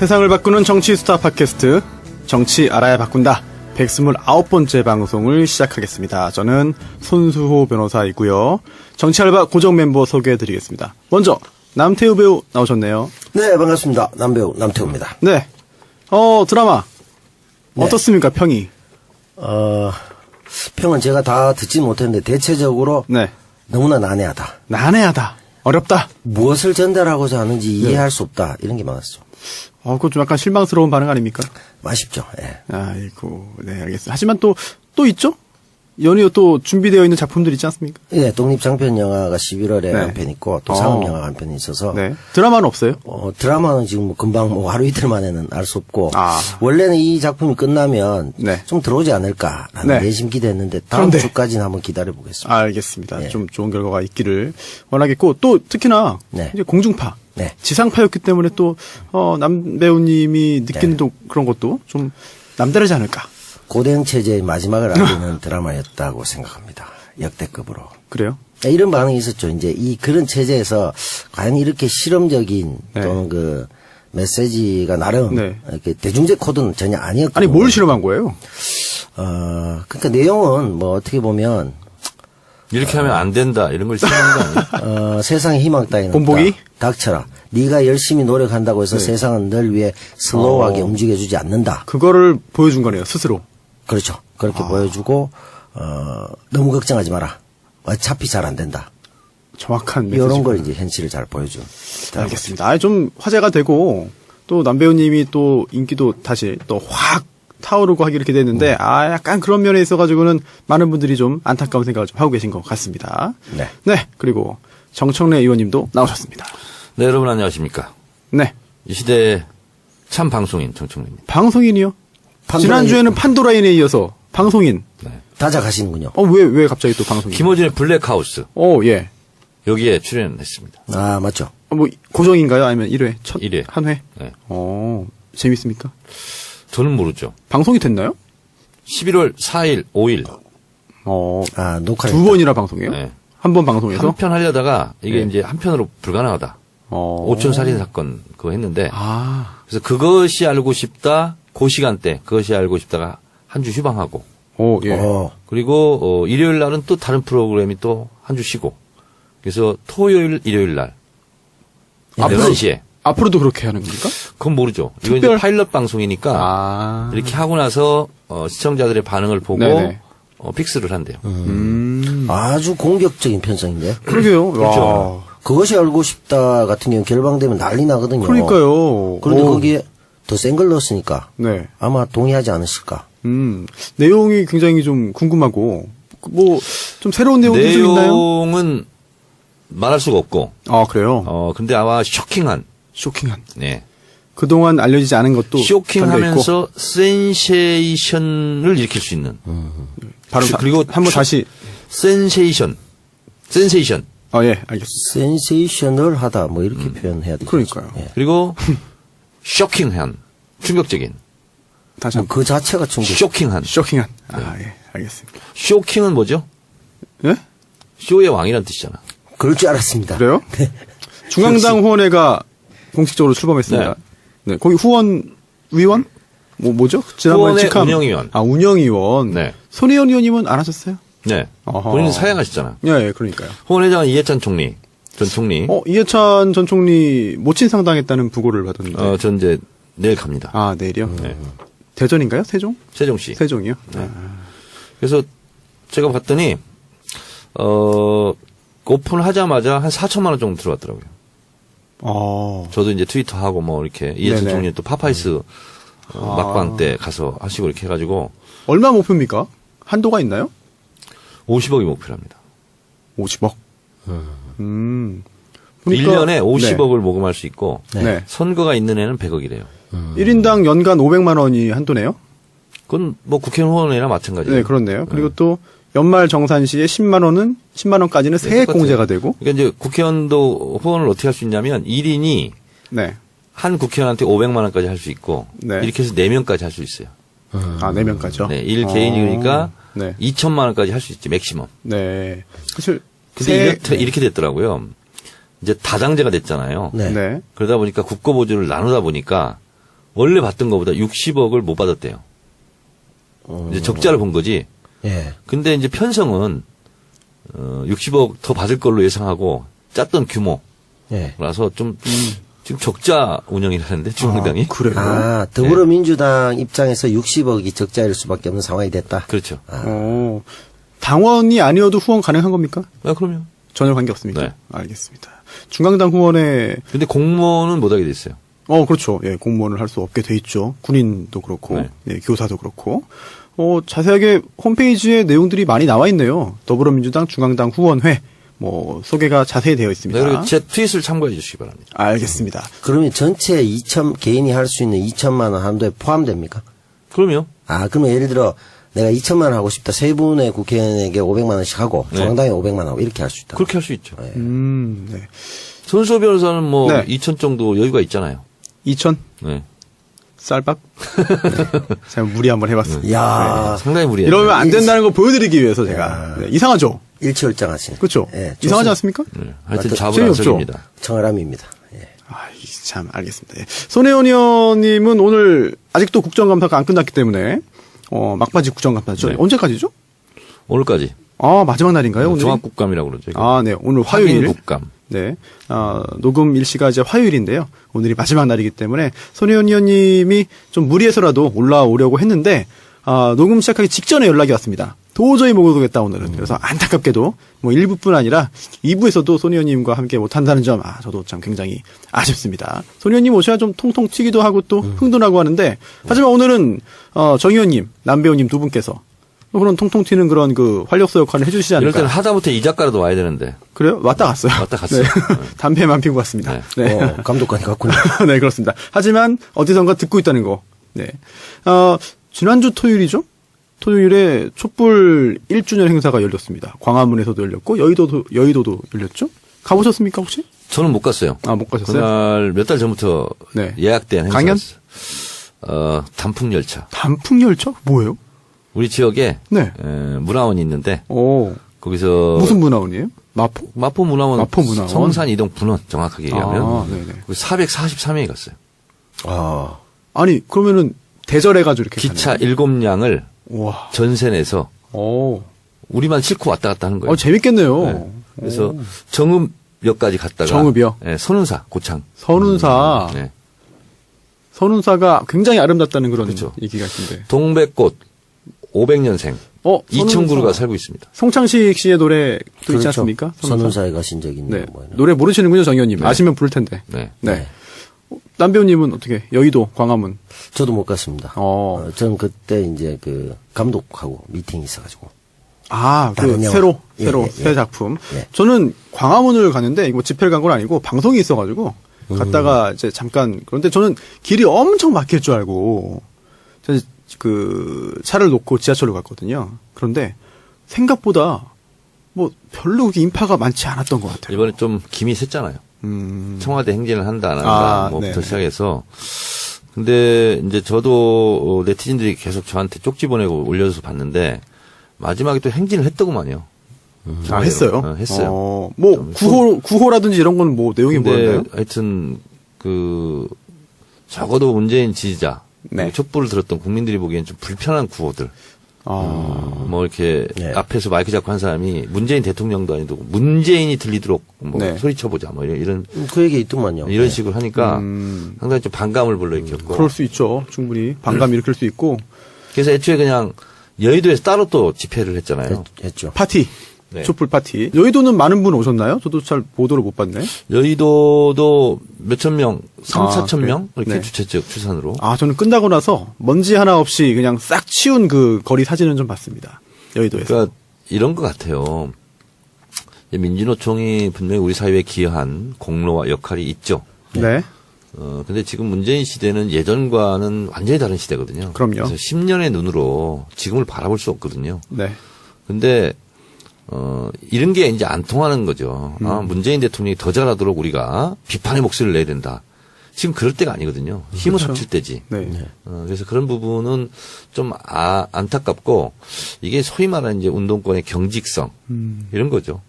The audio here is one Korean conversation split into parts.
세상을 바꾸는 정치 스타 팟캐스트 정치 알아야 바꾼다 129번째 방송을 시작하겠습니다. 저는 손수호 변호사이고요. 정치알바 고정 멤버 소개해드리겠습니다. 먼저 남태우 배우 나오셨네요. 네, 반갑습니다. 남배우 남태우입니다. 네. 드라마 네. 어떻습니까, 평이? 평은 제가 다 듣지 못했는데 대체적으로 네. 너무나 난해하다. 난해하다. 어렵다. 무엇을 전달하고자 하는지 이해할 수 없다. 이런 게 많았죠. 그거 좀 약간 실망스러운 반응 아닙니까? 아쉽죠. 예. 아이고, 네, 알겠습니다. 하지만 또 있죠? 연이어 또 준비되어 있는 작품들 있지 않습니까? 예, 독립장편 영화가 11월에 네. 한 편 있고 또 상업 영화가 한 편 있어서 네. 드라마는 없어요? 드라마는 지금 뭐 금방 하루 이틀 만에는 알 수 없고 원래는 이 작품이 끝나면 네. 좀 들어오지 않을까라는 네. 내심 기대했는데 다음 그런데. 주까지는 한번 기다려 보겠습니다. 알겠습니다. 예. 좀 좋은 결과가 있기를 원하겠고 또 특히나 네. 이제 공중파, 네. 지상파였기 때문에 또 남 배우님이 느끼는 또 그런 것도 좀 남다르지 않을까? 고대형 체제의 마지막을 알리는 드라마였다고 생각합니다. 역대급으로. 그래요? 이런 반응이 있었죠. 이제 그런 체제에서 과연 이렇게 실험적인 네. 또는 그 메시지가 나름 네. 이렇게 대중적 코드는 전혀 아니었고. 아니 뭘 실험한 거예요? 그러니까 내용은 뭐 어떻게 보면 이렇게 하면 안 된다 이런 걸 실험한 거 아니에요? 세상에 희망 따위는 본보기? 없다. 닥쳐라. 네가 열심히 노력한다고 해서 세상은 널 위해 슬로우하게 움직여주지 않는다. 그거를 보여준 거네요, 스스로. 그렇죠. 그렇게 보여주고 너무 걱정하지 마라. 어차피 잘 안 된다. 정확한 메시지. 이런 걸 이제 현실을 잘 보여준. 알겠습니다. 좀 화제가 되고 또 남 배우님이 또 인기도 다시 또 확 타오르고 하기 이렇게 됐는데 약간 그런 면에 있어가지고는 많은 분들이 좀 안타까운 생각을 좀 하고 계신 것 같습니다. 네. 네. 그리고 정청래 의원님도 나오셨습니다. 네, 여러분 안녕하십니까? 네. 이 시대의 참 방송인 정청래입니다. 방송인이요? 지난주에는 판도라인에 이어서 방송인. 네. 다작하시는군요. 왜 갑자기 또 방송인? 김호준의 블랙하우스 예. 여기에 출연했습니다. 아, 맞죠. 뭐 고정인가요? 아니면 1회? 첫 1회. 한 회? 네. 재밌습니까? 저는 모르죠. 방송이 됐나요? 11월 4일, 5일 녹화를. 두 번이나 방송해요? 네. 한 번 방송해서? 한 편 하려다가 이게 네. 이제 한 편으로 불가능하다. 5천 살인 사건 그거 했는데 그래서 그것이 알고 싶다 그 시간대 그것이 알고 싶다가 한 주 휴방하고 예. 그리고 일요일 날은 또 다른 프로그램이 또 한 주 쉬고 그래서 토요일 일요일 날 11시에 앞으로도 그렇게 하는 겁니까? 그건 모르죠. 이건 이제 파일럿 방송이니까 이렇게 하고 나서 시청자들의 반응을 보고 네네. 픽스를 한대요. 아주 공격적인 편성인데. 그러게요. 그렇죠. 그것이 알고 싶다 같은 경우 결방되면 난리 나거든요. 그러니까요. 그런데 거기에 더 센 걸 넣었으니까 네. 아마 동의하지 않으실까. 내용이 굉장히 좀 궁금하고 뭐 좀 새로운 내용이 좀 있나요? 내용은 말할 수가 없고. 그래요? 근데 아마 쇼킹한. 네. 그동안 알려지지 않은 것도 쇼킹하면서 센세이션을 일으킬 수 있는. 바로 그리고 한번 다시 센세이션. 예, 알겠습니다. 센세이셔널하다 뭐 이렇게 표현해야 되죠. 그러니까요. 예. 그리고 쇼킹한. 충격적인. 다시 한번. 그 자체가 충격. 쇼킹한. 예, 알겠습니다. 쇼킹은 뭐죠? 예? 쇼의 왕이란 뜻이잖아. 그럴 줄 알았습니다. 그래요? 네. 중앙당 후원회가 공식적으로 출범했습니다. 네. 거기 위원? 뭐죠? 지난번에 후원회 직함. 운영위원. 운영위원. 네. 손혜원 의원님은 안 하셨어요? 네. 본인은 사양하시잖아. 예, 그러니까요. 후원회장은 이해찬 총리. 전 총리. 이해찬 전 총리 모친 상당했다는 부고를 받았는데. 전 이제 내일 갑니다. 내일이요? 네. 대전인가요? 세종? 세종시. 세종이요? 네. 그래서 제가 봤더니 오픈하자마자 한 4천만 원 정도 들어왔더라고요. 저도 이제 트위터하고 뭐 이렇게 이해찬 총리 또 파파이스 막방 때 가서 하시고 이렇게 해가지고 얼마 목표입니까? 한도가 있나요? 50억이 목표랍니다. 50억. 1년에 50억을 모금할 수 있고 네. 선거가 있는 애는 100억이래요. 1인당 연간 500만 원이 한도네요? 그건 뭐 국회의원이나 마찬가지예요. 네, 그렇네요. 그리고 또 연말 정산 시에 10만 원까지는 세액 공제가 되고. 그러니까 이제 국회의원도 후원을 어떻게 할 수 있냐면 1인이 네. 한 국회의원한테 500만 원까지 할 수 있고 네. 이렇게 해서 4명까지 할 수 있어요. 4명까지요? 네, 1개인이 그러니까 네. 2천만 원까지 할 수 있지, 맥시멈. 네. 사실 근데 이렇게 됐더라고요. 이제 다당제가 됐잖아요. 네. 네. 그러다 보니까 국고보조를 나누다 보니까 원래 받던 것보다 60억을 못 받았대요. 이제 적자를 본 거지. 예. 근데 이제 편성은 60억 더 받을 걸로 예상하고 짰던 규모라서 예. 좀 지금 적자 운영이라는데 중앙당이. 그래요? 아, 더불어민주당 입장에서 60억이 적자일 수밖에 없는 상황이 됐다. 그렇죠. 당원이 아니어도 후원 가능한 겁니까? 아, 그럼요. 전혀 관계없습니까? 네. 알겠습니다. 중앙당 후원에 근데 공무원은 못 하게 돼 있어요. 그렇죠. 예, 공무원을 할 수 없게 돼 있죠. 군인도 그렇고, 네. 예, 교사도 그렇고. 자세하게 홈페이지에 내용들이 많이 나와 있네요. 더불어민주당 중앙당 후원회, 소개가 자세히 되어 있습니다. 네, 그리고 제 트윗을 참고해 주시기 바랍니다. 알겠습니다. 그러면 전체 개인이 할 수 있는 2천만 원 한도에 포함됩니까? 그럼요. 아, 그러면 예를 들어 내가 2천만 원 하고 싶다. 세 분의 국회의원에게 500만 원씩 하고 네. 중앙당에 500만 원 하고 이렇게 할 수 있다. 그렇게 할 수 있죠. 네. 네. 손수호 변호사는 네. 2천 정도 여유가 있잖아요. 2천? 네. 쌀밥? 제가 무리 한번 해봤습니다. 야, 상당히 무리해요. 이러면 안 된다는 거 보여드리기 위해서 제가. 네, 이상하죠? 일치월장하시네. 그렇죠? 예, 이상하지 않습니까? 네. 하여튼 맞다. 자부란석입니다. 청아람입니다. 예. 참, 알겠습니다. 예. 손혜원 의원님은 오늘 아직도 국정감사가 안 끝났기 때문에, 막바지 국정감사죠. 네. 언제까지죠? 오늘까지. 마지막 날인가요? 오늘? 종합국감이라고 그러죠. 네. 오늘 화요일. 국감. 네. 녹음 일시가 이제 화요일인데요. 오늘이 마지막 날이기 때문에 손혜원 의원님이 좀 무리해서라도 올라오려고 했는데, 녹음 시작하기 직전에 연락이 왔습니다. 도저히 못 오겠다, 오늘은. 그래서 안타깝게도, 1부뿐 아니라 2부에서도 손 의원님과 함께 못한다는 점, 저도 참 굉장히 아쉽습니다. 손 의원님 오셔야 좀 통통 튀기도 하고 또 흥도 나고 하는데, 하지만 오늘은, 정 의원님, 남 배우님 두 분께서 그런 통통 튀는 그런 활력소 역할을 해주시지 않을까. 이럴 때는 하다못해 이 작가라도 와야 되는데. 그래요? 왔다 갔어요. 왔다 갔어요. 네. 담배만 피고 갔습니다. 네. 네. 감독관이 갔군요. 네, 그렇습니다. 하지만 어디선가 듣고 있다는 거. 네. 지난주 토요일이죠? 토요일에 촛불 1주년 행사가 열렸습니다. 광화문에서도 열렸고 여의도도 열렸죠? 가보셨습니까 혹시? 저는 못 갔어요. 못 가셨어요? 그날 몇 달 전부터 네. 예약된 강연? 행사였어요. 단풍열차. 단풍열차? 뭐예요? 우리 지역에 네. 문화원이 있는데 오. 무슨 무슨 문화원이에요? 마포? 마포 문화원. 마포 문화원. 성산 이동 분원 정확하게 얘기하면. 네네. 443명이 갔어요. 아니 그러면은 대절해가지고 이렇게 기차 가네요. 7량을 와. 전세 내서 오. 우리만 싣고 왔다 갔다 하는 거예요. 재밌겠네요. 네. 그래서 정읍역까지 갔다가. 정읍이요? 네, 선운사 고창. 선운사. 네. 선운사가 굉장히 아름답다는 그런 그렇죠. 얘기가 있던데. 동백꽃 500년생. 이청구루가 살고 있습니다. 송창식 씨의 노래도 있지 그렇죠. 않습니까? 선운사에 가신 적이 있는 네. 뭐 노래 모르시는군요, 정 의원님. 아시면 부를 텐데. 네. 네. 남 배우님은 어떻게? 여의도, 광화문. 저도 못 갔습니다. 저는 그때 이제 감독하고 미팅이 있어가지고. 다른 영화. 새로, 예. 새 작품. 예. 저는 광화문을 가는데, 이거 집회를 간 건 아니고, 방송이 있어가지고, 갔다가 이제 잠깐, 그런데 저는 길이 엄청 막힐 줄 알고, 저는 차를 놓고 지하철로 갔거든요. 그런데, 생각보다, 별로 그렇게 인파가 많지 않았던 것 같아요. 이번에 좀 김이 샜잖아요. 청와대 행진을 한다, 안 한다, 부터 시작해서. 근데, 이제 저도 네티즌들이 계속 저한테 쪽지 보내고 올려줘서 봤는데, 마지막에 또 행진을 했더구만요. 했어요? 했어요. 구호라든지 이런 건 내용이 뭐였나요? 하여튼, 적어도 문재인 지지자, 네. 촛불을 들었던 국민들이 보기엔 좀 불편한 구호들. 이렇게 앞에서 마이크 잡고 한 사람이 문재인 대통령도 아니고 문재인이 들리도록 소리쳐보자 이런 그 얘기 있더만요. 이런 식으로 하니까 상당히 좀 반감을 불러일으켰고. 그럴 수 있죠. 충분히 반감 일으킬 수 있고. 그래서 애초에 그냥 여의도에서 따로 또 집회를 했잖아요. 했죠. 파티. 네. 촛불 파티. 여의도는 많은 분 오셨나요? 저도 잘 보도를 못 봤네. 여의도도 몇천 명, 3,4천 명 이렇게 네. 주최 측 추산으로. 저는 끝나고 나서 먼지 하나 없이 그냥 싹 치운 거리 사진은 좀 봤습니다. 여의도에서. 그러니까 이런 것 같아요. 민주노총이 분명히 우리 사회에 기여한 공로와 역할이 있죠. 네. 근데 지금 문재인 시대는 예전과는 완전히 다른 시대거든요. 그럼요. 그래서 10년의 눈으로 지금을 바라볼 수 없거든요. 네. 근데 이런 게 이제 안 통하는 거죠. 문재인 대통령이 더 잘하도록 우리가 비판의 목소리를 내야 된다. 지금 그럴 때가 아니거든요. 힘을 그렇죠. 합칠 때지. 네. 그래서 그런 부분은 좀 안타깝고 이게 소위 말하는 이제 운동권의 경직성 이런 거죠.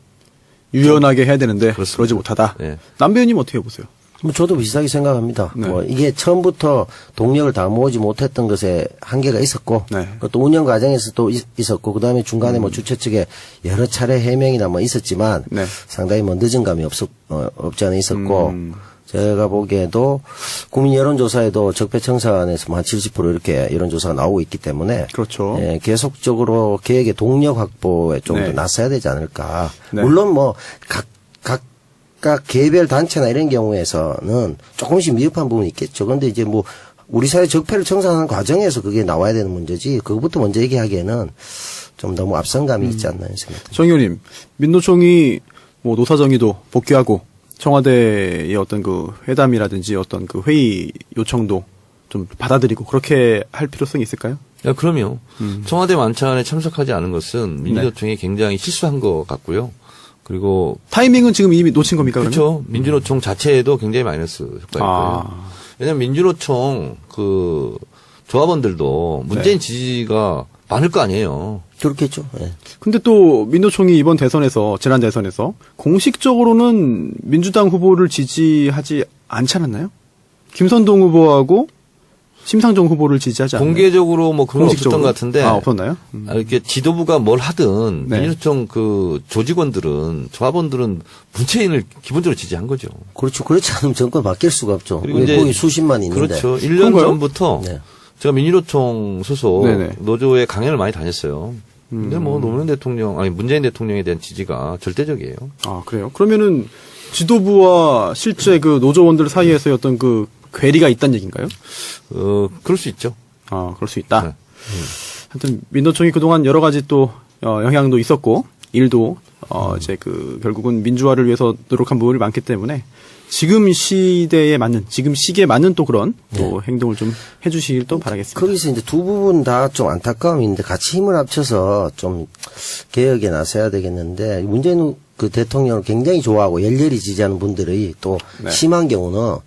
유연하게 해야 되는데 그렇습니다. 그러지 못하다. 네. 남 배우님 어떻게 보세요? 뭐 저도 비슷하게 생각합니다. 네. 뭐 이게 처음부터 동력을 다 모으지 못했던 것에 한계가 있었고 네. 또 운영 과정에서 또 있었고 그다음에 중간에 뭐 주최 측에 여러 차례 해명이나 뭐 있었지만 네. 상당히 뭐 늦은 감이 없지 않아 있었고 제가 보기에도 국민 여론조사에도 적폐청산에서 뭐 한 70% 이렇게 여론조사가 나오고 있기 때문에 그렇죠. 예, 계속적으로 계획의 동력 확보에 좀 더 네. 나서야 되지 않을까. 네. 물론 뭐 각각 개별 단체나 이런 경우에서는 조금씩 미흡한 부분이 있겠죠. 그런데 이제 뭐 우리 사회 적폐를 청산하는 과정에서 그게 나와야 되는 문제지 그것부터 먼저 얘기하기에는 좀 너무 앞선감이 있지 않나 생각합니다. 정 의원님, 민노총이 뭐 노사정의도 복귀하고 청와대의 어떤 그 회담이라든지 어떤 그 회의 요청도 좀 받아들이고 그렇게 할 필요성이 있을까요? 야, 그럼요. 청와대 만찬에 참석하지 않은 것은 민주노총이 굉장히 실수한 것 같고요. 그리고 타이밍은 지금 이미 놓친 겁니까? 그러면? 그렇죠. 민주노총 자체에도 굉장히 마이너스 효과일 거예요. 왜냐하면 민주노총 그 조합원들도 문재인 지지가 많을 거 아니에요. 그렇겠죠. 예. 근데 또 민노총이 이번 대선에서 지난 대선에서 공식적으로는 민주당 후보를 지지하지 않지 않았나요? 김선동 후보하고 심상정 후보를 지지하지 않나요? 공개적으로 뭐 그런 건 없었던 것 같은데. 없었나요? 이렇게 지도부가 뭘 하든 네. 민주노총 그 조직원들은 조합원들은 문재인을 기본적으로 지지한 거죠. 그렇죠. 그렇지 않으면 정권 바뀔 수가 없죠. 그리고 이제 거기 수십만 있는데. 그렇죠. 1년 그런가요? 전부터 네. 제가 민주노총 소속 네네. 노조에 강연을 많이 다녔어요. 근데 뭐 노무현 대통령 아니 문재인 대통령에 대한 지지가 절대적이에요. 아, 그래요? 그러면은 지도부와 실제 그 노조원들 사이에서의 어떤 그 괴리가 있다는 얘기인가요? 그럴 수 있죠. 아, 그럴 수 있다. 네. 하여튼 민노총이 그동안 여러 가지 또 영향도 있었고 일도 이제 그 결국은 민주화를 위해서 노력한 부분이 많기 때문에 지금 시대에 맞는 지금 시기에 맞는 또 그런 또 행동을 좀 해주시길 또 바라겠습니다. 거기서 이제 두 부분 다 좀 안타까움이 있는데 같이 힘을 합쳐서 좀 개혁에 나서야 되겠는데 문재인 그 대통령을 굉장히 좋아하고 열렬히 지지하는 분들이 또 네. 심한 경우는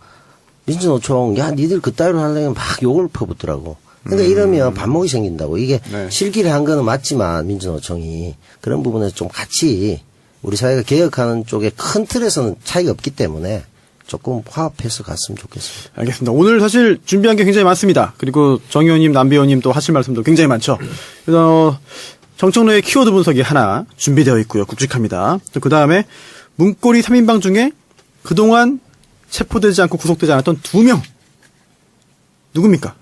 민주노총 야 니들 그따위로 하려면 막 욕을 퍼붓더라고. 그러니까 이러면 반목이 생긴다고. 이게 네. 실기를 한 거는 맞지만 민주노총이 그런 부분에서 좀 같이 우리 사회가 개혁하는 쪽에 큰 틀에서는 차이가 없기 때문에 조금 화합해서 갔으면 좋겠습니다. 알겠습니다. 오늘 사실 준비한 게 굉장히 많습니다. 그리고 정 의원님, 남 의원님 또 하실 말씀도 굉장히 많죠. 그래서 정청래의 키워드 분석이 하나 준비되어 있고요. 굵직합니다. 그 다음에 문고리 3인방 중에 그동안 체포되지 않고 구속되지 않았던 2명. 누굽니까?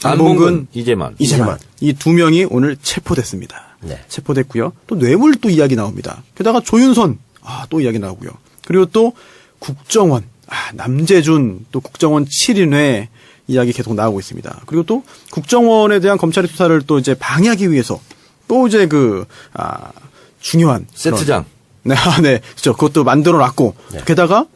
안봉근, 이재만. 이 2명이 오늘 체포됐습니다. 네. 체포됐고요. 또 뇌물 또 이야기 나옵니다. 게다가 조윤선, 또 이야기 나오고요. 그리고 또 국정원, 남재준, 또 국정원 7인회 이야기 계속 나오고 있습니다. 그리고 또 국정원에 대한 검찰의 수사를 또 이제 방해하기 위해서 또 이제 중요한 세트장. 네, 그렇죠. 그것도 만들어 놨고 네. 게다가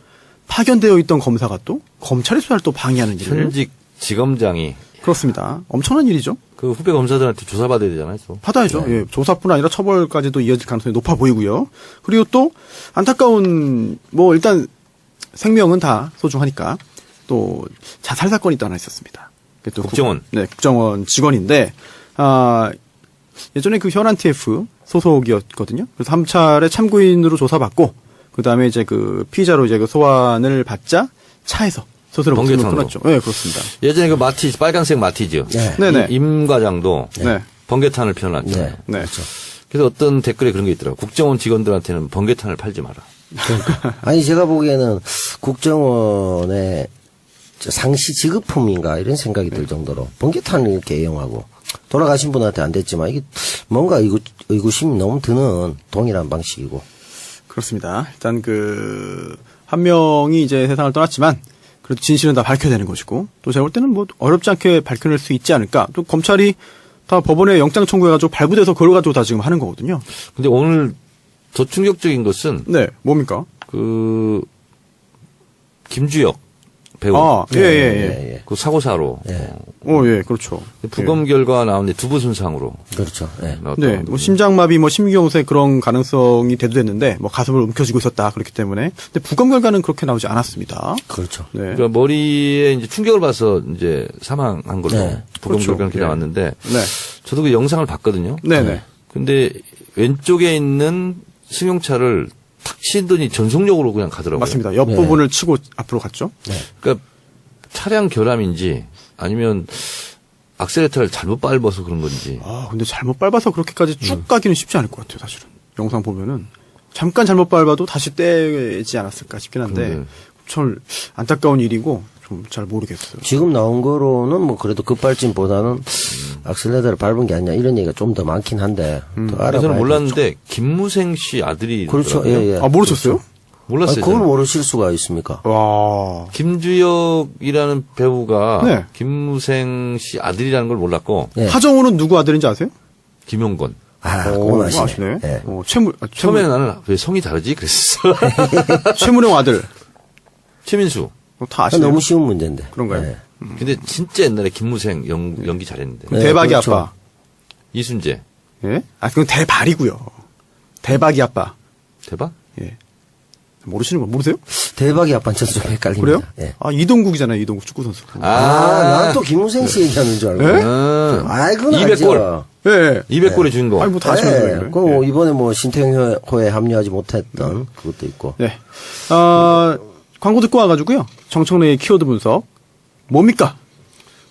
파견되어 있던 검사가 또 검찰의 수사를 또 방해하는 일을. 현직 지검장이 그렇습니다. 엄청난 일이죠. 그 후배 검사들한테 조사받아야 되잖아요. 또. 받아야죠. 예, 조사뿐 아니라 처벌까지도 이어질 가능성이 높아 보이고요. 그리고 또 안타까운 일단 생명은 다 소중하니까 또 자살 사건이 또 하나 있었습니다. 또 국정원. 국정원 직원인데 예전에 그 현안 TF 소속이었거든요. 그래서 3차례 참고인으로 조사받고 그다음에 이제 그 피의자로 이제 그 소환을 받자 차에서 스스로 목숨을 끊었죠. 네, 그렇습니다. 예전에 그 마티즈, 빨간색 마티즈. 네. 네네. 임 과장도 네. 번개탄을 피워놨잖아요. 네. 네. 그렇죠. 그래서 어떤 댓글에 그런 게 있더라고요. 국정원 직원들한테는 번개탄을 팔지 마라. 아니 제가 보기에는 국정원의 상시 지급품인가 이런 생각이 들 정도로 번개탄을 이렇게 애용하고 돌아가신 분한테 안 됐지만 이게 뭔가 의구심이 너무 드는 동일한 방식이고. 그렇습니다. 일단 한 명이 이제 세상을 떠났지만 그래도 진실은 다 밝혀야 되는 것이고 또 제가 볼 때는 어렵지 않게 밝혀낼 수 있지 않을까. 또 검찰이 다 법원에 영장 청구해가지고 발부돼서 그걸 가지고 다 지금 하는 거거든요. 근데 오늘 더 충격적인 것은 네, 뭡니까? 김주혁 배우. 예. 그 사고사로. 예. 예, 그렇죠. 부검 결과 나오는데 두부 손상으로. 그렇죠. 예. 네, 심장마비, 심경색 그런 가능성이 대두됐는데, 가슴을 움켜쥐고 있었다 그렇기 때문에. 근데 부검 결과는 그렇게 나오지 않았습니다. 그렇죠. 네. 그러니까 머리에 이제 충격을 받아서 이제 사망한 걸로 네. 부검 그렇죠. 결과는 네. 나왔는데, 네. 저도 그 영상을 봤거든요. 네네. 근데 왼쪽에 있는 승용차를 탁 치더니 전속력으로 그냥 가더라고요. 맞습니다. 옆부분을 치고 앞으로 갔죠. 그러니까 차량 결함인지 아니면 악셀레터를 잘못 밟아서 그런 건지. 아, 근데 잘못 밟아서 그렇게까지 쭉 가기는 쉽지 않을 것 같아요, 사실은. 영상 보면은. 잠깐 잘못 밟아도 다시 떼지 않았을까 싶긴 한데, 참 안타까운 일이고, 좀 잘 모르겠어요. 지금 나온 거로는 뭐 그래도 급발진보다는 악셀레터를 밟은 게 아니냐 이런 얘기가 좀 더 많긴 한데 더 알아봐야 저는 몰랐는데 김무생 씨 아들이 그렇죠. 있더라고요. 예. 아, 모르셨어요? 몰랐어요. 그걸 저는. 모르실 수가 있습니까? 와. 김주혁이라는 배우가 네. 김무생 씨 아들이라는 걸 몰랐고 예. 하정우는 누구 아들인지 아세요? 김용건. 그건 아시네. 아시네. 예. 처음에는 나는 왜 성이 다르지 그랬어. 최무령 아들. 최민수. 다 아시네요. 너무 쉬운 문제인데. 그런가요? 예. 근데 진짜 옛날에 김무생 연기 잘했는데. 네, 대박이 그렇죠. 아빠. 이순재. 예? 아, 그건 대발이고요. 대박이 아빠. 대박? 예. 모르시는 거 모르세요? 대박이 아빠는 저도 좀 헷갈립니다. 그래요? 예. 아, 이동국이잖아요, 이동국 축구선수. 난 또 김우생 씨 얘기하는 줄 알고. 예? 아이, 그건 200골. 알죠. 예. 200골의 주인공. 아니, 뭐 다 아시면서 왜 예. 그래요? 그 뭐 이번에 뭐 신태용호에 합류하지 못했던 그것도 있고. 네. 광고 듣고 와가지고요. 정청래의 키워드 분석. 뭡니까?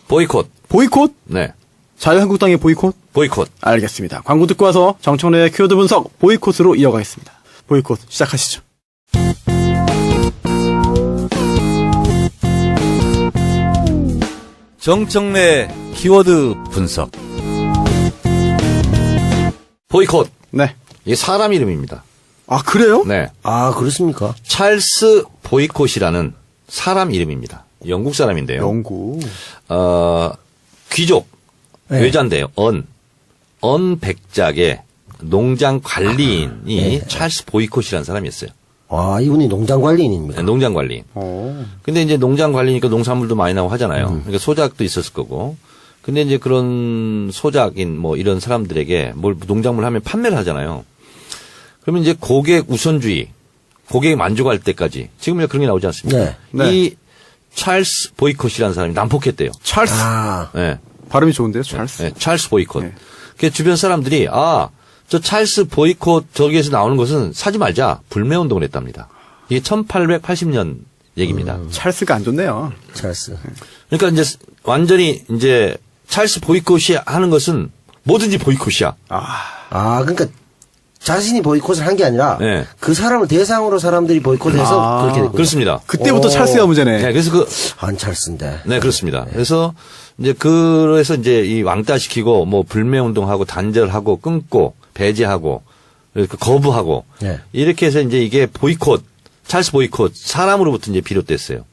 보이콧. 보이콧? 네. 자유한국당의 보이콧? 보이콧. 알겠습니다. 광고 듣고 와서 정청래의 키워드 분석 보이콧으로 이어가겠습니다. 보이콧 시작하시죠. 정청래 키워드 분석. 보이콧. 네. 이게 사람 이름입니다. 아, 그래요? 네. 아, 그렇습니까? 찰스 보이콧이라는 사람 이름입니다. 영국 사람인데요. 영구. 귀족. 네. 외자인데요. 언 백작의 농장 관리인이 찰스 보이콧이라는 사람이었어요. 아, 이분이 농장 관리인입니까? 농장 관리인. 근데 이제 농장 관리니까 농산물도 많이 나오고 하잖아요. 그러니까 소작도 있었을 거고. 근데 이제 그런 소작인 뭐 이런 사람들에게 뭘 농작물 하면 판매를 하잖아요. 그러면 이제 고객 우선주의, 고객 만족할 때까지 지금 그런 게 나오지 않습니까? 네. 네. 이 찰스 보이콧이라는 사람이 난폭했대요. 찰스. 아, 네. 발음이 좋은데요, 찰스. 네, 찰스 보이콧. 네. 그 주변 사람들이 저 찰스 보이콧 저기에서 나오는 것은 사지 말자 불매운동을 했답니다. 이게 1880년 얘기입니다. 찰스가 안 좋네요. 찰스. 그러니까 이제 완전히 이제 찰스 보이콧이 하는 것은 뭐든지 보이콧이야. 아, 그러니까 자신이 보이콧을 한 게 아니라 네. 그 사람을 대상으로 사람들이 보이콧해서 그렇게 됐군요. 그렇습니다. 그때부터 오. 찰스가 문제네. 네, 그래서 안 찰스인데. 네, 그렇습니다. 그래서 이제 그래서 이제 이 왕따시키고 뭐 불매운동하고 단절하고 끊고 배제하고 이렇게 거부하고 네. 이렇게 해서 이제 이게 보이콧, 찰스 보이콧 사람으로부터 이제 비롯됐어요.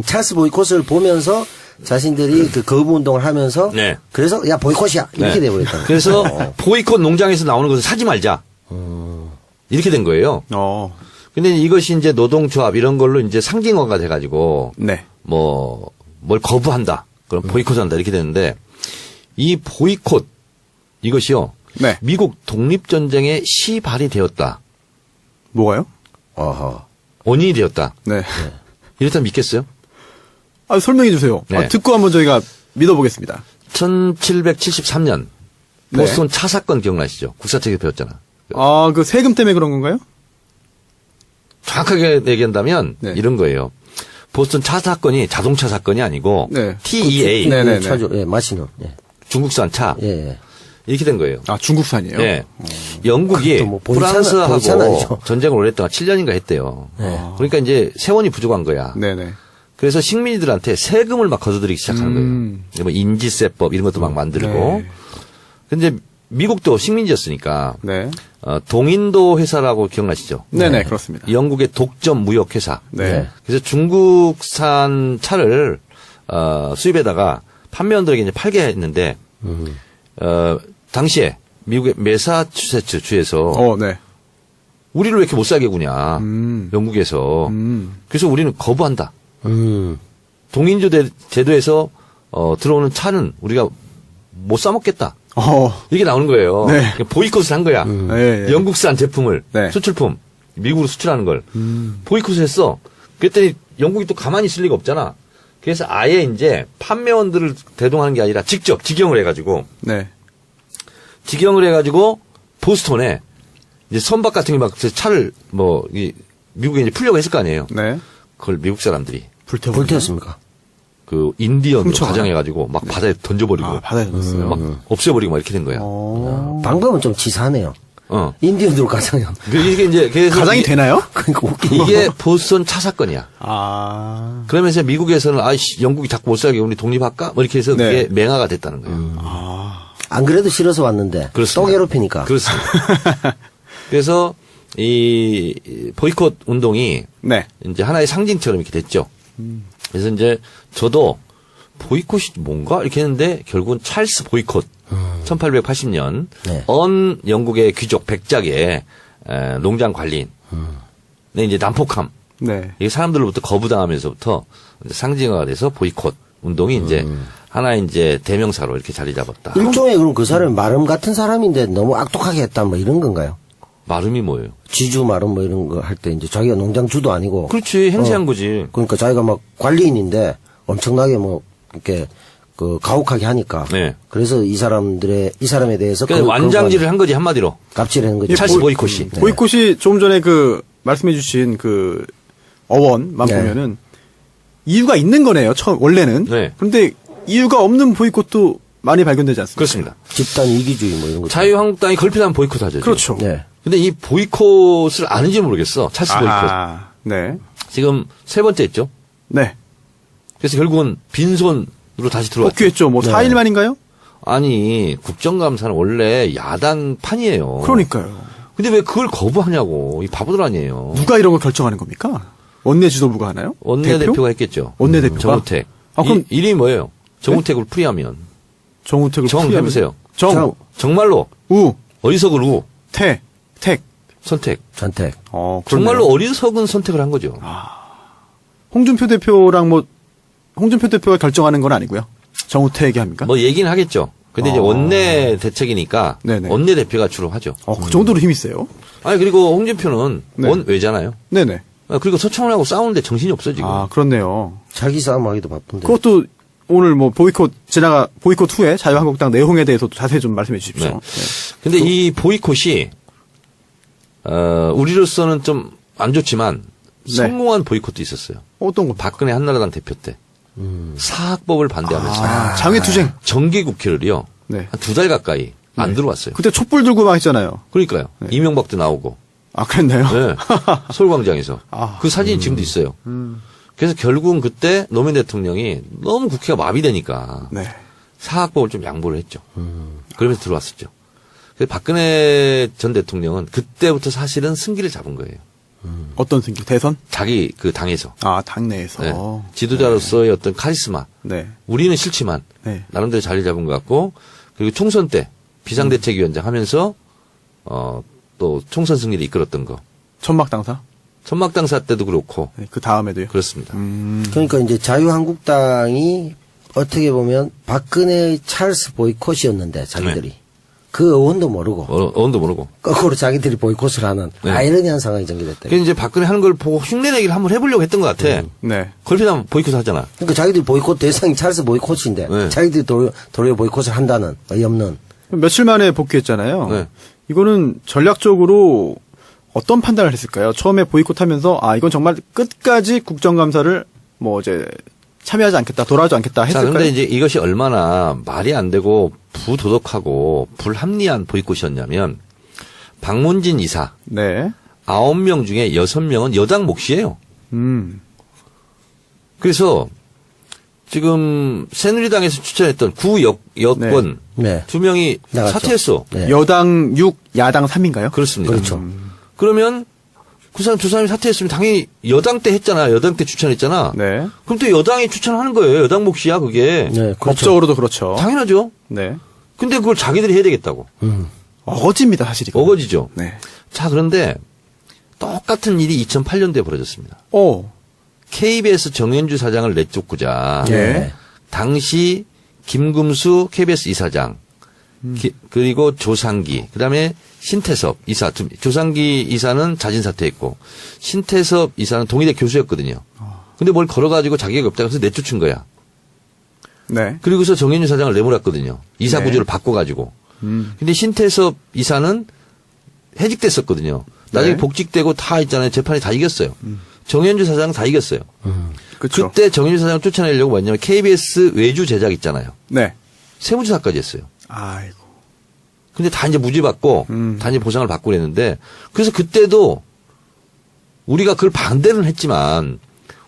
찰스 보이콧을 보면서 자신들이 그 거부 운동을 하면서 네. 그래서 야 보이콧이야 이렇게 네. 돼버렸다. 그래서 보이콧 농장에서 나오는 것을 사지 말자. 이렇게 된 거예요. 근데 이것이 이제 노동조합 이런 걸로 이제 상징화가 돼가지고 네. 뭐 뭘 거부한다. 그럼 보이콧한다 이렇게 되는데 이 보이콧 이것이요. 네. 미국 독립전쟁에 시발이 되었다. 뭐가요? 어허. 원인이 되었다. 네. 이렇다면 믿겠어요? 아, 설명해 주세요. 네. 듣고 한번 저희가 믿어보겠습니다. 1773년 네. 보스턴 차 사건 기억나시죠? 국사책에서 배웠잖아. 아, 그 세금 때문에 그런 건가요? 정확하게 얘기한다면 네. 이런 거예요. 보스턴 차 사건이 자동차 사건이 아니고 네. TEA 네네네. 차죠. 예, 마시는. 예. 중국산 차 예. 예. 이렇게 된 거예요. 아, 중국산이에요? 네. 영국이 그것도 뭐 보이차는 프랑스하고 아니죠. 전쟁을 오랫동안 7년인가 했대요. 네. 그러니까 이제 세원이 부족한 거야. 네네. 그래서 식민지들한테 세금을 막 거둬들이기 시작하는 거예요. 뭐 인지세법 이런 것도 막 만들고. 네. 근데 미국도 식민지였으니까 네. 동인도 회사라고 기억나시죠? 네네, 그렇습니다. 영국의 독점 무역 회사. 네. 그래서 중국산 차를 수입에다가 판매원들에게 이제 팔게 했는데 당시에 미국의 매사추세츠 주에서 네. 우리를 왜 이렇게 못 살게 구냐 영국에서 그래서 우리는 거부한다. 동인조 제도에서 들어오는 차는 우리가 못 사 먹겠다. 이게 나오는 거예요. 네. 그러니까 보이콧을 한 거야. 네, 네. 영국산 제품을 네. 수출품 미국으로 수출하는 걸 보이콧을 했어. 그랬더니 영국이 또 가만히 있을 리가 없잖아. 그래서 아예 이제 판매원들을 대동하는 게 아니라 직접 직영을 해가지고 네. 보스턴에 이제 선박 같은 게 막 차를 미국에 이제 풀려고 했을 거 아니에요. 네. 그걸 미국 사람들이 불태웠습니까? 그 인디언으로 훔쳐가요? 가장해가지고 막 바다에 던져버리고 아, 바다에 뒀어요. 막 없애버리고 막 이렇게 된 거야. 방법은 좀 치사하네요. 인디언으로 가장면. 이게 이제 그래서 가장이 되나요? 그러니까 웃긴 이게 보스턴 차 사건이야. 아. 그러면서 미국에서는 영국이 자꾸 못 살게 우리 독립할까? 뭐 이렇게 해서 네. 그게 맹화가 됐다는 거예요. 안 그래도 싫어서 왔는데 그렇습니다. 또 괴롭히니까. 그렇습니다. 그래서 이 보이콧 운동이 네. 이제 하나의 상징처럼 이렇게 됐죠. 그래서 이제 저도 보이콧이 뭔가 이렇게 했는데 결국은 찰스 보이콧 1880년 네. 언 영국의 귀족 백작의 농장 관리인. 네, 이제 난폭함. 네. 이게 사람들로부터 거부당하면서부터 이제 상징화가 돼서 보이콧 운동이 이제 하나의 이제 대명사로 이렇게 자리 잡았다. 일종의 그럼 그 사람이 마름 같은 사람인데 너무 악독하게 했다 뭐 이런 건가요? 마름이 뭐예요? 지주 마름 뭐 이런 거 할 때 이제 자기가 농장 주도 아니고. 그렇지, 행세한 거지. 그러니까 자기가 막 관리인인데 엄청나게 뭐 이렇게 그 가혹하게 하니까. 네. 그래서 이 사람에 대해서 그러니까 완장질을 한 거지 한마디로. 갑질하는 거죠. 찰스 보이콧이. 네. 보이콧이 조금 전에 그 말씀해주신 그 어원만 네. 보면은 이유가 있는 거네요. 원래는. 네. 그런데 이유가 없는 보이콧도 많이 발견되지 않습니까? 그렇습니다. 집단 이기주의 뭐 이런 거. 자유한국당이 걸핏하면 보이콧하죠. 지금. 그렇죠. 네. 근데 이 보이콧을 아는지 모르겠어. 찰스 보이콧. 아, 네. 지금 세 번째 했죠. 네. 그래서 결국은 빈손으로 다시 들어왔죠. 복귀했죠. 뭐 네. 4일 만인가요? 아니 국정감사는 원래 야당판이에요. 그러니까요. 근데 왜 그걸 거부하냐고. 이 바보들 아니에요. 누가 이런 걸 결정하는 겁니까? 원내 지도부가 하나요? 원내대표가 했겠죠. 원내대표가? 정우택. 아, 그럼- 이름이 뭐예요? 정우택을 풀이하면. 정우택을 정 풀이하면- 해보세요. 정말로 우, 어리석을 우 택. 선택. 전택. 그렇네요. 정말로 어리석은 선택을 한 거죠. 홍준표 대표가 결정하는 건 아니고요. 정우택이 합니까? 뭐 얘기는 하겠죠. 근데 이제 원내 대책이니까 네네. 원내 대표가 주로 하죠. 그 정도로 힘이 세요? 아니 그리고 홍준표는 네. 원외잖아요. 네네. 그리고 서청원하고 싸우는데 정신이 없어 지금. 아, 그렇네요. 자기 싸움하기도 바쁜데. 그것도 오늘 뭐 보이콧 후에 자유한국당 내용에 대해서도 자세히 좀 말씀해 주십시오. 네. 근데 이 보이콧이 우리로서는 좀 안 좋지만 네. 성공한 보이콧도 있었어요. 어떤 거? 박근혜 한나라당 대표 때 사학법을 반대하면서 장외투쟁. 정기국회를요 네. 한 2달 가까이 안 들어왔어요. 그때 촛불 들고 막 했잖아요. 그러니까요. 이명박도 나오고 아, 그랬나요? 네. 서울광장에서 아. 그 사진이 지금도 있어요. 그래서 결국은 그때 노무현 대통령이 너무 국회가 마비되니까 네. 사학법을 좀 양보를 했죠. 그러면서 들어왔었죠. 그래서 박근혜 전 대통령은 그때부터 사실은 승기를 잡은 거예요. 어떤 승기? 대선? 자기 그 당에서. 아, 당내에서. 네. 지도자로서의 어떤 카리스마. 네. 우리는 싫지만 네. 나름대로 자리 잡은 것 같고 그리고 총선 때 비상대책위원장 하면서 또 총선 승리를 이끌었던 거. 천막당사? 천막당사 때도 그렇고 네, 그 다음에도요. 그렇습니다. 그러니까 이제 자유한국당이 어떻게 보면 박근혜의 찰스 보이콧이었는데 자기들이 그 어원도 모르고 어원도 모르고. 거꾸로 자기들이 보이콧을 하는 네. 아이러니한 상황이 전개됐다. 그래서 이제 박근혜 하는 걸 보고 흉내내기를 한번 해보려고 했던 것 같아. 네. 걸핏하면 보이콧 하잖아. 그러니까 자기들이 보이콧 대상이 찰스 보이콧인데 네. 자기들이 도리어 보이콧을 한다는 어이없는. 며칠 만에 복귀했잖아요. 네. 이거는 전략적으로 어떤 판단을 했을까요? 처음에 보이콧하면서 이건 정말 끝까지 국정감사를 뭐 이제 참여하지 않겠다, 돌아오지 않겠다 자, 했을까요? 그런데 이제 이것이 얼마나 말이 안 되고 부도덕하고 불합리한 보이콧이었냐면 박문진 이사 네. 9명 중에 6명은 여당 몫이에요. 그래서 지금 새누리당에서 추천했던 구여권 네. 2명이 나갔죠. 사퇴했어. 네. 여당 6, 야당 3인가요? 그렇습니다. 그렇죠. 그러면 그 사람 두 사람이 사퇴했으면 당연히 여당 때 했잖아. 여당 때 추천했잖아. 네. 그럼 또 여당이 추천하는 거예요. 여당 몫이야 그게. 네, 그렇죠. 법적으로도 그렇죠. 당연하죠. 네. 근데 그걸 자기들이 해야 되겠다고. 어거지입니다, 사실 이거. 어거지죠. 네. 자, 그런데 똑같은 일이 2008년도에 벌어졌습니다. KBS 정현주 사장을 내쫓고자 예. 당시 김금수 KBS 이사장 그리고 조상기 그다음에 신태섭 이사 조상기 이사는 자진 사퇴했고 신태섭 이사는 동의대 교수였거든요. 근데 뭘 걸어가지고 자기가 없다고 해서 내쫓은 거야. 네. 그리고서 정현주 사장을 내몰았거든요. 이사 네. 구조를 바꿔가지고. 근데 신태섭 이사는 해직됐었거든요. 나중에 네. 복직되고 다 있잖아요. 재판이 다 이겼어요. 정현주 사장 다 이겼어요. 그렇죠. 그때 정현주 사장 쫓아내려고 뭐냐면 KBS 외주 제작 있잖아요. 네. 세무조사까지 했어요. 아이고. 근데 다 이제 무죄 받고 다 이제 보상을 받고 그랬는데 그래서 그때도 우리가 그걸 반대는 했지만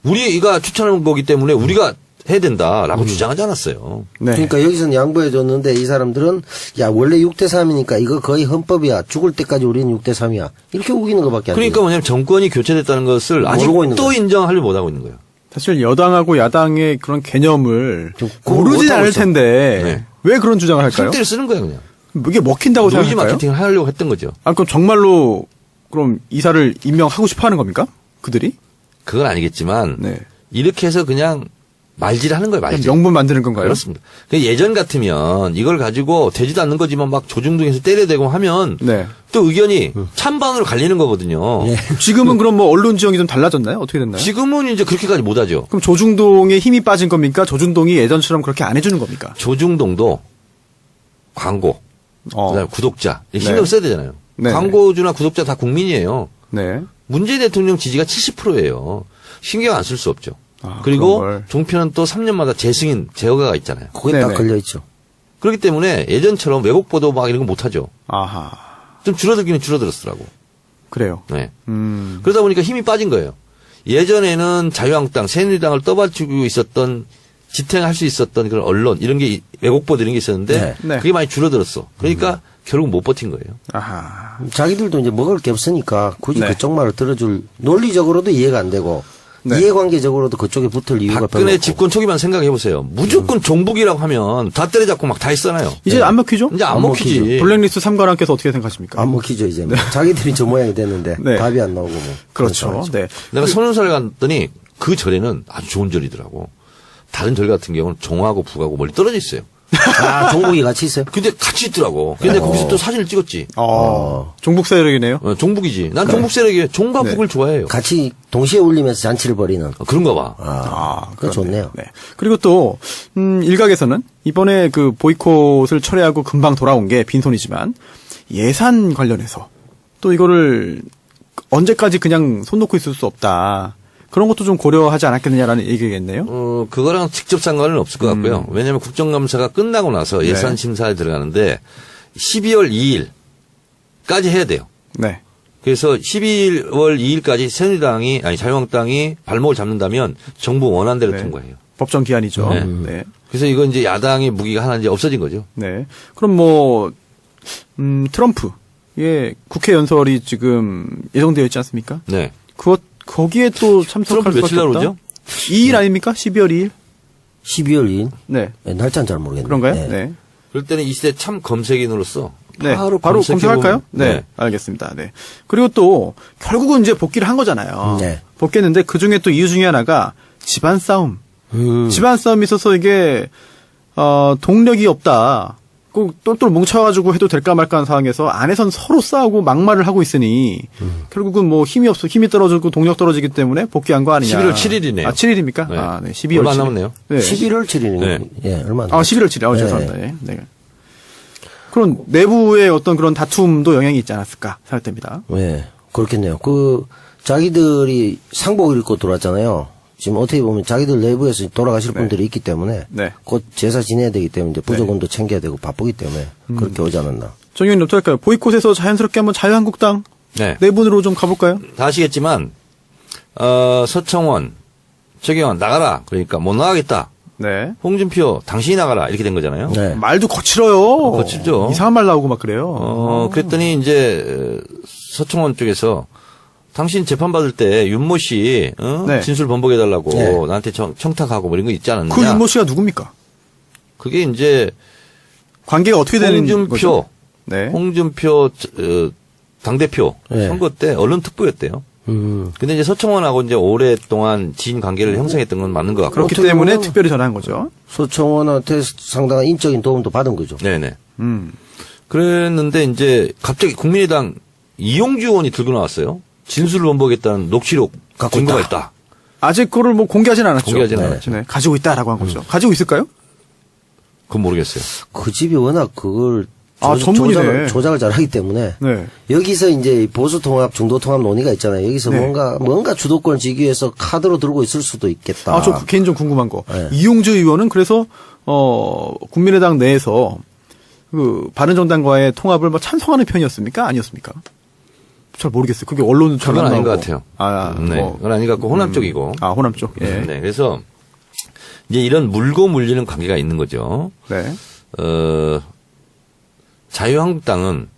우리가 추천한 거기 때문에 우리가 해야 된다라고 주장하지 않았어요. 네. 그러니까 여기서는 양보해 줬는데 이 사람들은 야 원래 6대3이니까 이거 거의 헌법이야. 죽을 때까지 우리는 6대3이야. 이렇게 우기는 것밖에 안 돼. 그러니까 뭐냐면 정권이 교체됐다는 것을 모르고 있는 아직도 거예요. 인정하려 못하고 있는 거예요. 사실 여당하고 야당의 그런 개념을 좀 모르진 못하고 않을 있어. 텐데 네. 왜 그런 주장을 할까요? 상대를 쓰는 거예요, 그냥. 이게 먹힌다고 노이즈 생각할까요? 마케팅을 하려고 했던 거죠. 아, 그럼 정말로 그럼 이사를 임명하고 싶어 하는 겁니까? 그들이? 그건 아니겠지만 네. 이렇게 해서 그냥 말질하는 거예요, 말질. 명분 만드는 건가요? 그렇습니다. 예전 같으면 이걸 가지고 되지도 않는 거지만 막 조중동에서 때려대고 하면 네. 또 의견이 찬반으로 갈리는 거거든요. 예. 지금은 그럼 뭐 언론 지형이 좀 달라졌나요? 어떻게 됐나요? 지금은 이제 그렇게까지 못하죠. 그럼 조중동에 힘이 빠진 겁니까? 조중동이 예전처럼 그렇게 안 해주는 겁니까? 조중동도 광고, 그다음에 구독자 신경 네. 써야 되잖아요. 네. 광고주나 구독자 다 국민이에요. 네. 문재인 대통령 지지가 70%예요. 신경 안 쓸 수 없죠. 아, 그리고 그런 걸. 종편은 또 3년마다 재승인 제어가가 있잖아요. 그게 네네. 딱 걸려있죠. 그렇기 때문에 예전처럼 왜곡 보도 막 이런 거 못하죠. 아하. 좀 줄어들기는 줄어들었더라고. 그래요. 네. 음. 그러다 보니까 힘이 빠진 거예요. 예전에는 자유한국당, 새누리당을 떠받치고 있었던 지탱할 수 있었던 그런 언론 이런 게 왜곡 보도 이런 게 있었는데 네. 네. 그게 많이 줄어들었어. 그러니까 결국 못 버틴 거예요. 아하. 자기들도 이제 먹을 게 없으니까 굳이 네. 그쪽 말을 들어줄 논리적으로도 이해가 안 되고 네. 이해관계적으로도 그쪽에 붙을 이유가 별로 박근혜 없고. 집권 초기만 생각해 보세요. 무조건 종북이라고 하면 다 때려잡고 막 다 했잖아요. 이제 안 먹히죠? 이제 안 안 먹히지. 먹히죠. 블랙리스트 3관왕께서 어떻게 생각하십니까? 안 먹히죠 이제. 자기들이 저 모양이 됐는데 네. 답이 안 나오고 뭐. 그렇죠. 그런 상황이죠. 네. 내가 선운사를 갔더니 그 절에는 아주 좋은 절이더라고. 다른 절 같은 경우는 종하고 북하고 멀리 떨어져 있어요. 아 종북이 같이 있어요? 근데 같이 있더라고. 근데 거기서 또 사진을 찍었지. 종북 세력이네요. 종북이지. 난 종북 세력이에요. 종과 네. 북을 좋아해요. 같이 동시에 울리면서 잔치를 벌이는. 그런가 봐. 그거 좋네요. 네. 그리고 또, 일각에서는 이번에 그 보이콧을 철회하고 금방 돌아온 게 빈손이지만 예산 관련해서 또 이거를 언제까지 그냥 손 놓고 있을 수 없다. 그런 것도 좀 고려하지 않았겠느냐라는 얘기겠네요. 그거랑 직접 상관은 없을 것 같고요. 왜냐하면 국정감사가 끝나고 나서 예산 심사에 들어가는데 12월 2일까지 해야 돼요. 네. 그래서 12월 2일까지 새누리당이 아니 자유한국당이 발목을 잡는다면 정부 원안대로 네. 통과해요. 법정 기한이죠. 네. 네. 그래서 이건 이제 야당의 무기가 하나 이제 없어진 거죠. 네. 그럼 뭐, 트럼프. 예, 국회 연설이 지금 예정되어 있지 않습니까? 네. 거기에 또 참석할 트럼프 며칠 수밖에 날 없다? 오죠? 2일 아닙니까? 12월 2일? 12월 2일? 네. 네, 날짜는 잘 모르겠네요. 그런가요? 네. 네. 그럴 때는 이 시대 참 검색인으로서 네. 바로 검색할까요? 검색해보면- 네. 알겠습니다. 네. 그리고 또, 결국은 이제 복귀를 한 거잖아요. 네. 복귀했는데 그 중에 또 이유 중에 하나가 집안 싸움. 집안 싸움이 있어서 이게, 동력이 없다. 꼭 똘똘 뭉쳐가지고 해도 될까 말까 하는 상황에서 안에선 서로 싸우고 막말을 하고 있으니 결국은 뭐 힘이 떨어지고 동력 떨어지기 때문에 복귀한 거 아니냐. 11월 7일이네요. 7일입니까? 네. 아, 네. 12월 얼마 안 7일. 남았네요. 네. 11월 7일인가요? 네. 예, 얼마 안 아, 11월 7일. 네. 죄송합니다. 네. 네. 그런 내부의 어떤 그런 다툼도 영향이 있지 않았을까 생각됩니다. 네, 그렇겠네요. 자기들이 상복을 입고 들어왔잖아요. 지금 어떻게 보면 자기들 내부에서 돌아가실 분들이 있기 때문에 네. 곧 제사 지내야 되기 때문에 이제 부조금도 챙겨야 되고 바쁘기 때문에 그렇게 오지 않았나. 정 의원님 어떻게 할까요? 보이콧에서 자연스럽게 한번 자유한국당 네. 내분으로 좀 가볼까요? 다 아시겠지만 서청원, 최경환 나가라. 그러니까 못 나가겠다. 네. 홍준표 당신이 나가라. 이렇게 된 거잖아요. 네. 말도 거칠어요. 거칠죠. 이상한 말 나오고 막 그래요. 그랬더니 이제 서청원 쪽에서 당신 재판받을 때 윤모 씨 네. 진술 번복해달라고 네. 나한테 청탁하고 뭐 이런 거 있지 않았느냐. 그 윤모 씨가 누굽니까? 그게 이제 관계가 어떻게 되는 거죠? 네. 홍준표 당대표 네. 선거 때 언론 특보였대요. 근데 이제 서청원하고 이제 오랫동안 지인 관계를 형성했던 건 맞는 것 같고. 그렇기 어떻게 때문에 보면- 특별히 전화한 거죠. 소청원한테 상당한 인적인 도움도 받은 거죠. 네네. 음. 그랬는데 이제 갑자기 국민의당 이용주 의원이 들고 나왔어요. 진술을 번복했다는 녹취록 갖고 증거가 있다. 있다. 아직 그걸 뭐 공개하진 않았죠. 공개하진 네. 않았죠. 네. 가지고 있다라고 한 거죠. 가지고 있을까요? 그건 모르겠어요. 그 집이 워낙 그걸 전문이네. 조작을 잘하기 때문에 네. 여기서 이제 보수 통합, 중도 통합 논의가 있잖아요. 여기서 네. 뭔가 주도권을 쥐기 위해서 카드로 들고 있을 수도 있겠다. 저 개인적으로 궁금한 거. 네. 이용주 의원은 그래서 국민의당 내에서 그 바른정당과의 통합을 뭐 찬성하는 편이었습니까? 아니었습니까? 잘 모르겠어요. 그게 언론은 잘 그건 안 아닌 것 나오고. 같아요. 네. 뭐. 그건 아닌 것 같고 호남 쪽이고. 호남 쪽. 예. 네. 그래서 이제 이런 물고 물리는 관계가 있는 거죠. 네. 자유한국당은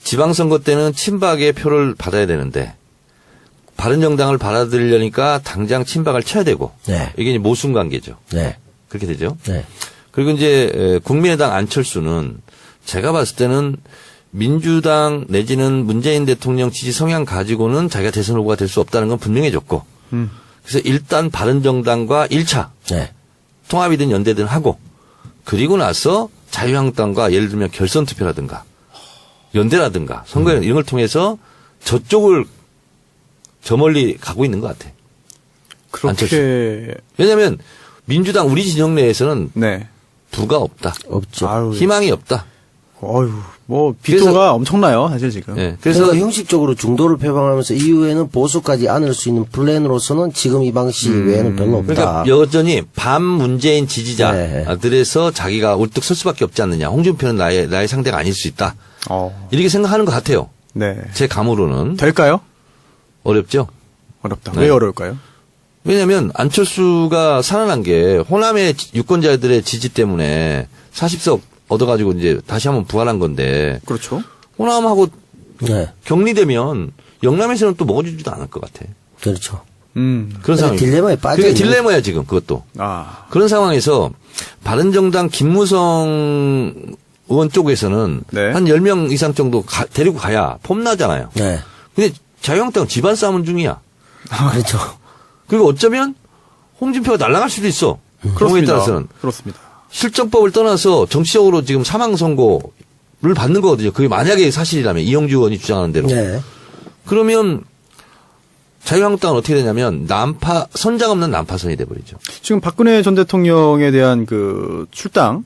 지방선거 때는 친박의 표를 받아야 되는데 바른정당을 받아들이려니까 당장 친박을 쳐야 되고 네. 이게 이제 모순 관계죠. 네. 그렇게 되죠. 네. 그리고 이제 국민의당 안철수는 제가 봤을 때는 민주당 내지는 문재인 대통령 지지 성향 가지고는 자기가 대선 후보가 될 수 없다는 건 분명해졌고 그래서 일단 바른정당과 1차 네. 통합이든 연대든 하고 그리고 나서 자유한국당과 예를 들면 결선 투표라든가 연대라든가 선거 이런 걸 통해서 저쪽을 저 멀리 가고 있는 것 같아. 그렇게. 왜냐하면 민주당 우리 진영 내에서는 네. 부가 없다. 없죠. 아유. 희망이 없다. 뭐 비토가 엄청나요, 사실 지금. 네. 그래서 그래서 형식적으로 중도를 표방하면서 이후에는 보수까지 안을 수 있는 플랜으로서는 지금 이 방식 외에는 별로 없다. 그러니까 여전히 반 문재인 지지자들에서 네. 자기가 우뚝 설 수밖에 없지 않느냐. 홍준표는 나의 상대가 아닐 수 있다. 이렇게 생각하는 것 같아요. 네. 제 감으로는. 될까요? 어렵죠. 어렵다. 네. 왜 어려울까요? 왜냐하면 안철수가 살아난 게 호남의 유권자들의 지지 때문에 40석 얻어가지고 이제 다시 한번 부활한 건데 그렇죠. 호남하고 네. 격리되면 영남에서는 또 먹어주지도 않을 것 같아. 그렇죠. 그런 상황. 딜레마에 빠져 그게 있는 딜레마야 지금 그것도. 아. 그런 상황에서 바른정당 김무성 의원 쪽에서는 네. 한 10명 이상 정도 데리고 가야 폼나잖아요. 네. 근데 자유한국당은 집안 싸움 중이야. 그렇죠. 그리고 어쩌면 홍준표가 날아갈 수도 있어. 경우에 그렇습니다. 따라서는. 그렇습니다. 실정법을 떠나서 정치적으로 지금 사망선고를 받는 거거든요. 그게 만약에 사실이라면 이영주 의원이 주장하는 대로. 네. 그러면 자유한국당은 어떻게 되냐면 선장 없는 난파선이 돼버리죠. 지금 박근혜 전 대통령에 대한 그 출당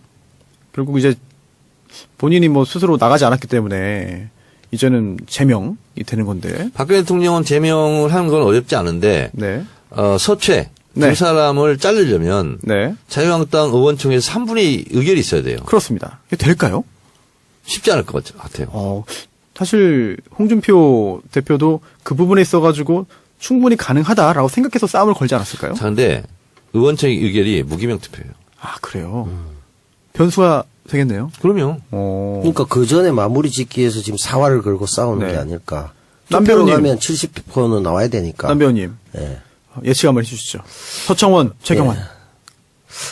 결국 이제 본인이 뭐 스스로 나가지 않았기 때문에 이제는 제명이 되는 건데. 박근혜 대통령은 제명을 하는 건 어렵지 않은데 네. 서최 네. 두 사람을 자르려면 네. 자유한국당 의원총회에서 3분의 2 의결이 있어야 돼요. 그렇습니다. 이게 될까요? 쉽지 않을 것 같아요. 사실 홍준표 대표도 그 부분에 있어가지고 충분히 가능하다라고 생각해서 싸움을 걸지 않았을까요? 자, 근데 의원총회 의결이 무기명 투표예요. 아, 그래요? 변수가 되겠네요. 그럼요. 그러니까 그 전에 마무리 짓기 위해서 지금 사활을 걸고 싸우는 네. 게 아닐까. 남 투표로 배우님. 가면 70%는 나와야 되니까. 남 배우님 네. 예측 한번 해주시죠. 서청원, 최경환. 네.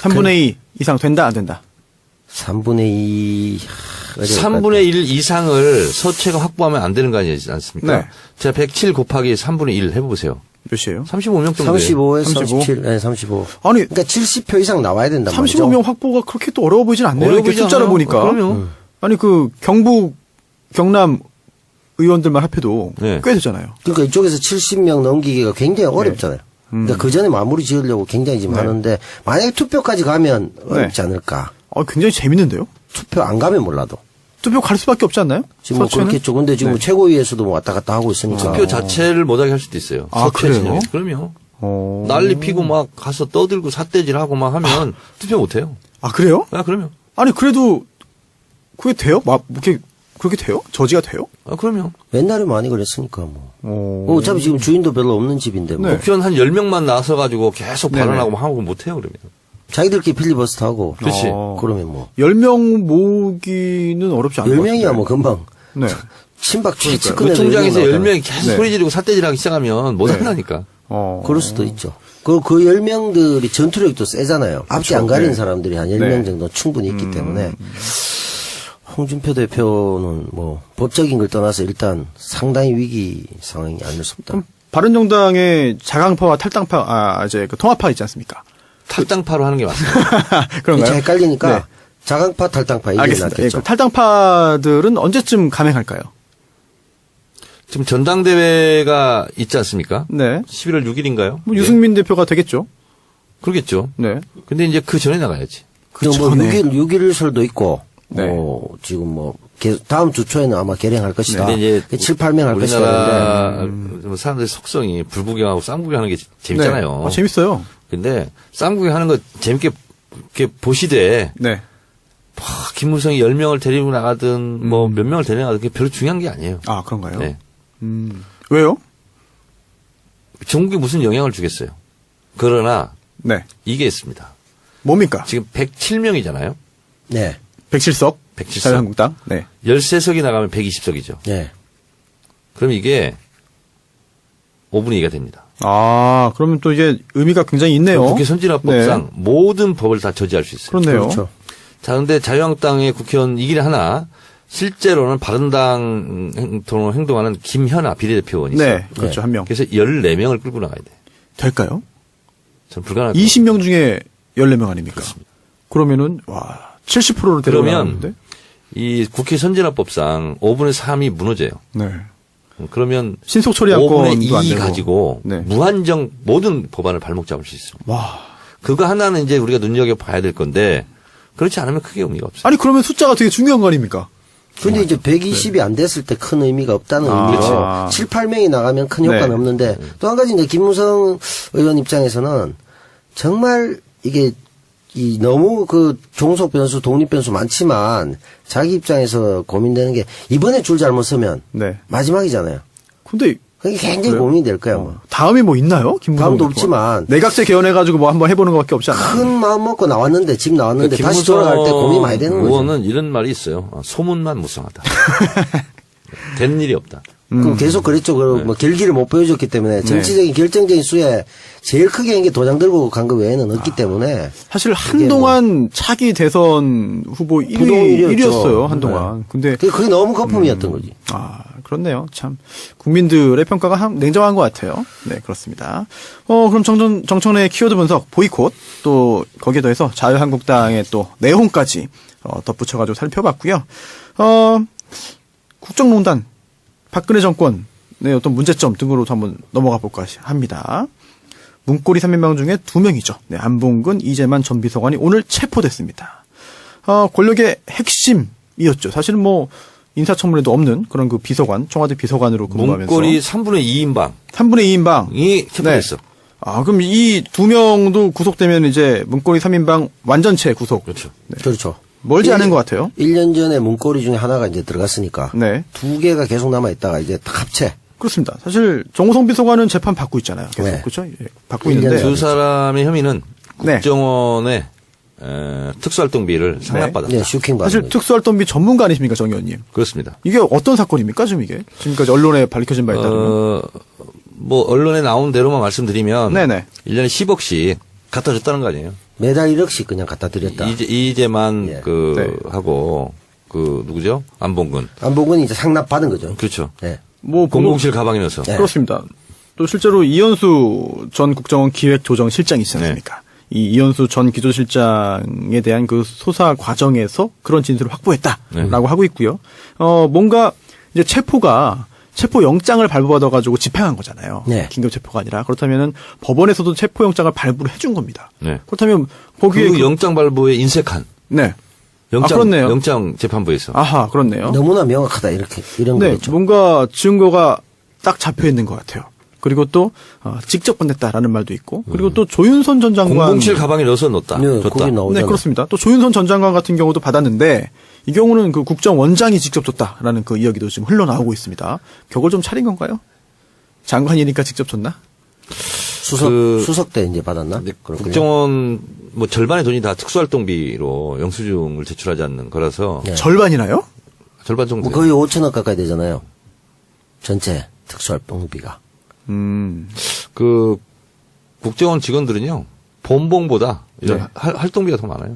3분의 2 이상 된다, 안 된다? 3분의 2. 3분의 1 이상을 서체가 확보하면 안 되는 거 아니지 않습니까? 네. 제가 107 곱하기 3분의 1 해보세요. 몇이에요? 35명 정도. 35에 35? 37. 네, 35. 아니, 그러니까 70표 이상 나와야 된단 말이죠. 35명 확보가 그렇게 또 어려워 보이진 않네요. 어려워 이렇게 보이지 숫자를 않아요. 보니까. 그럼요. 아니, 그 경북, 경남 의원들만 합해도 네. 꽤 되잖아요. 그러니까 이쪽에서 70명 넘기기가 굉장히 네. 어렵잖아요. 그러니까 그 전에 마무리 지으려고 굉장히 지금 하는데 만약에 투표까지 가면 어렵지 않을까. 굉장히 재밌는데요? 투표 안 가면 몰라도. 투표 갈 수밖에 없지 않나요? 지금 뭐 서초에는? 그렇겠죠. 근데 지금 네. 최고위에서도 뭐 왔다 갔다 하고 있으니까. 투표 자체를 못하게 할 수도 있어요. 아, 서체 그래요? 진영에. 그럼요. 어. 난리 피고 막 가서 떠들고 삿대질하고 막 하면 투표 못해요. 아, 그래요? 아, 그럼요. 아니, 그래도 그게 돼요? 그렇게 돼요? 저지가 돼요? 아, 그럼요. 옛날에 많이 그랬으니까 뭐. 어차피 지금 주인도 별로 없는 집인데 뭐. 네. 국회의원 한 10명만 나서가지고 계속 네네. 발언하고 막 하고 못해요, 그러면. 자기들끼리 필리버스터 하고. 그렇지. 그러면 뭐. 10명 모으기는 어렵지 않아요. 10명이야 뭐 금방. 네. 친박 최측근에 노총장에서 10명이 계속 네. 소리지르고 삿대질하기 시작하면 못 한다니까. 그럴 수도 있죠. 그 10명들이 전투력도 세잖아요. 앞뒤 안 가리는 네. 사람들이 한 10명 네. 정도 충분히 있기 때문에. 홍준표 대표는 뭐 법적인 걸 떠나서 일단 상당히 위기 상황이 아닐 수 없다. 그럼 바른정당의 자강파와 탈당파, 이제 그 통합파 있지 않습니까? 탈당파로 하는 게 맞습니다. 그런가요? 헷갈리니까 네. 자강파 탈당파 이게 알겠습니다. 예, 낫겠죠. 그 탈당파들은 언제쯤 감행할까요? 지금 전당대회가 있지 않습니까? 네. 11월 6일인가요? 뭐 유승민 대표가 되겠죠. 그러겠죠. 네. 근데 이제 그 전에 나가야지. 그뭐 전에. 6일설도 있고 네. 지금 다음 주 초에는 아마 개량할 것이다. 근데 이제 7, 8명 할 것이다. 우리나라 사람들의 속성이 불구경하고 쌍구경하는 게 재밌잖아요. 네. 재밌어요. 근데 쌍구경하는 거 재밌게 이렇게 보시되 네. 김무성이 10명을 데리고 나가든 뭐 몇 명을 데리고 나가든 그게 별로 중요한 게 아니에요. 아, 그런가요? 네. 왜요? 전국에 무슨 영향을 주겠어요. 그러나 네. 이게 있습니다. 뭡니까? 지금 107명이잖아요. 네. 107석. 107석. 자유한국당. 네. 13석이 나가면 120석이죠. 네. 그럼 이게 5분의 2가 됩니다. 아, 그러면 또 이게 의미가 굉장히 있네요. 국회 선진화법상 모든 법을 다 저지할 수 있어요. 그렇네요. 그렇죠. 자, 근데 자유한국당의 국회의원 이길 하나, 실제로는 바른당으로 행동하는 김현아 비례대표원이 있어요. 네. 그렇죠. 네. 한 명. 그래서 14명을 끌고 나가야 돼. 될까요? 전 불가능할 것 20명 중에 14명 아닙니까? 그러면은, 와, 70%로 데려가는데? 그러면 이 국회 선진화법상 5분의 3이 무너져요. 네. 그러면 신속 5분의 처리안건도 안 2 되고. 가지고 네. 무한정 모든 법안을 발목 잡을 수 있습니다. 와. 그거 하나는 이제 우리가 눈여겨봐야 될 건데 그렇지 않으면 크게 의미가 없어요. 아니, 그러면 숫자가 되게 중요한 거 아닙니까? 근데 이제 120이 안 됐을 때 큰 의미가 없다는 의미로 그렇죠. 7, 8명이 나가면 큰 효과는 네. 없는데 또 한 가지 이제 김무성 의원 입장에서는 정말 이게 너무 종속 변수, 독립 변수 많지만 자기 입장에서 고민되는 게 이번에 줄 잘못 서면 네. 마지막이잖아요. 근데 그게 굉장히 그래요? 고민이 될 거야. 뭐. 다음이 뭐 있나요? 김무성 다음도 대표가? 없지만 내각제 개헌해가지고 뭐 한번 해보는 것밖에 없지 않나요? 큰 마음 먹고 나왔는데 집 나왔는데 그러니까 다시 돌아갈 때 고민이 많이 되는 거죠. 의원은 이런 말이 있어요. 소문만 무성하다. 된 일이 없다. 그럼 계속 그랬죠. 뭐 결기를 못 보여줬기 때문에 정치적인 결정적인 수에 제일 크게 한 게 도장 들고 간 거 외에는 없기 때문에 사실 한동안 차기 대선 후보 부동 1위였어요. 한동안. 근데 그게 너무 거품이었던 거지. 아, 그렇네요. 참 국민들의 평가가 냉정한 것 같아요. 네, 그렇습니다. 그럼 정청래의 키워드 분석, 보이콧, 또 거기에 더해서 자유한국당의 또 내용까지 덧붙여가지고 살펴봤고요. 국정농단, 박근혜 정권의 어떤 문제점 등으로도 한번 넘어가 볼까 합니다. 문고리 3인방 중에 2명이죠. 네, 안봉근, 이재만 전 비서관이 오늘 체포됐습니다. 권력의 핵심이었죠. 사실은 뭐 인사청문회도 없는 그런 그 비서관, 청와대 비서관으로 근무하면서 문고리 3분의 2인방. 3분의 2인방이 체포됐어. 그럼 이 2명도 구속되면 이제 문고리 3인방 완전체 구속. 그렇죠. 그렇죠. 멀지 않은 것 같아요. 1년 전에 문고리 중에 하나가 이제 들어갔으니까. 네. 2개가 계속 남아있다가 이제 다 합체. 그렇습니다. 사실 정호성 비서관은 재판 받고 있잖아요. 계속 네. 그렇죠? 예, 받고 있는데 두 사람의 혐의는 네. 국정원의 특수활동비를 상납받았다. 네, 슈킹 받은 사실 거죠. 특수활동비 전문가 아니십니까, 정 의원님? 그렇습니다. 이게 어떤 사건입니까, 지금 이게? 지금까지 언론에 밝혀진 바에 따르면. 뭐 언론에 나온 대로만 말씀드리면 네네. 1년에 10억씩 갖다 줬다는 거 아니에요. 매달 1억씩 그냥 갖다 드렸다. 이재만 예. 네. 하고 누구죠? 안봉근. 안봉근이 이제 상납 받은 거죠. 그렇죠. 네. 뭐 공공실 가방에 넣어서. 네. 그렇습니다. 또 실제로 이현수 전 국정원 기획조정실장이 있지 않습니까? 이 이현수 전 기조실장에 대한 그 소사 과정에서 그런 진술을 확보했다라고 하고 있고요. 뭔가 이제 체포 영장을 발부받아 가지고 집행한 거잖아요. 네. 긴급 체포가 아니라 그렇다면은 법원에서도 체포 영장을 발부를 해준 겁니다. 네. 그렇다면 거기에 그 영장 발부에 인색한 네. 영장 그렇네요. 영장 재판부에서. 아하, 그렇네요. 너무나 명확하다 이런 네, 거겠죠. 뭔가 증거가 딱 잡혀 있는 것 같아요. 그리고 또 직접 보냈다라는 말도 있고, 그리고 또 조윤선 전 장관 공공실 가방에 넣어서 넣었다. 네, 줬다. 거기 나오잖아. 네, 그렇습니다. 또 조윤선 전 장관 같은 경우도 받았는데 이 경우는 그 국정원장이 직접 줬다라는 그 이야기도 지금 흘러나오고 있습니다. 격을 좀 차린 건가요? 장관이니까 직접 줬나? 수석 때 이제 받았나? 근데 그렇군요. 국정원 뭐 절반의 돈이 다 특수활동비로 영수증을 제출하지 않는 거라서 네. 절반이나요? 절반 정도. 뭐 거의 5천억 가까이 되잖아요. 전체 특수활동비가. 그 국정원 직원들은요 본봉보다 이런 네. 활동비가 더 많아요.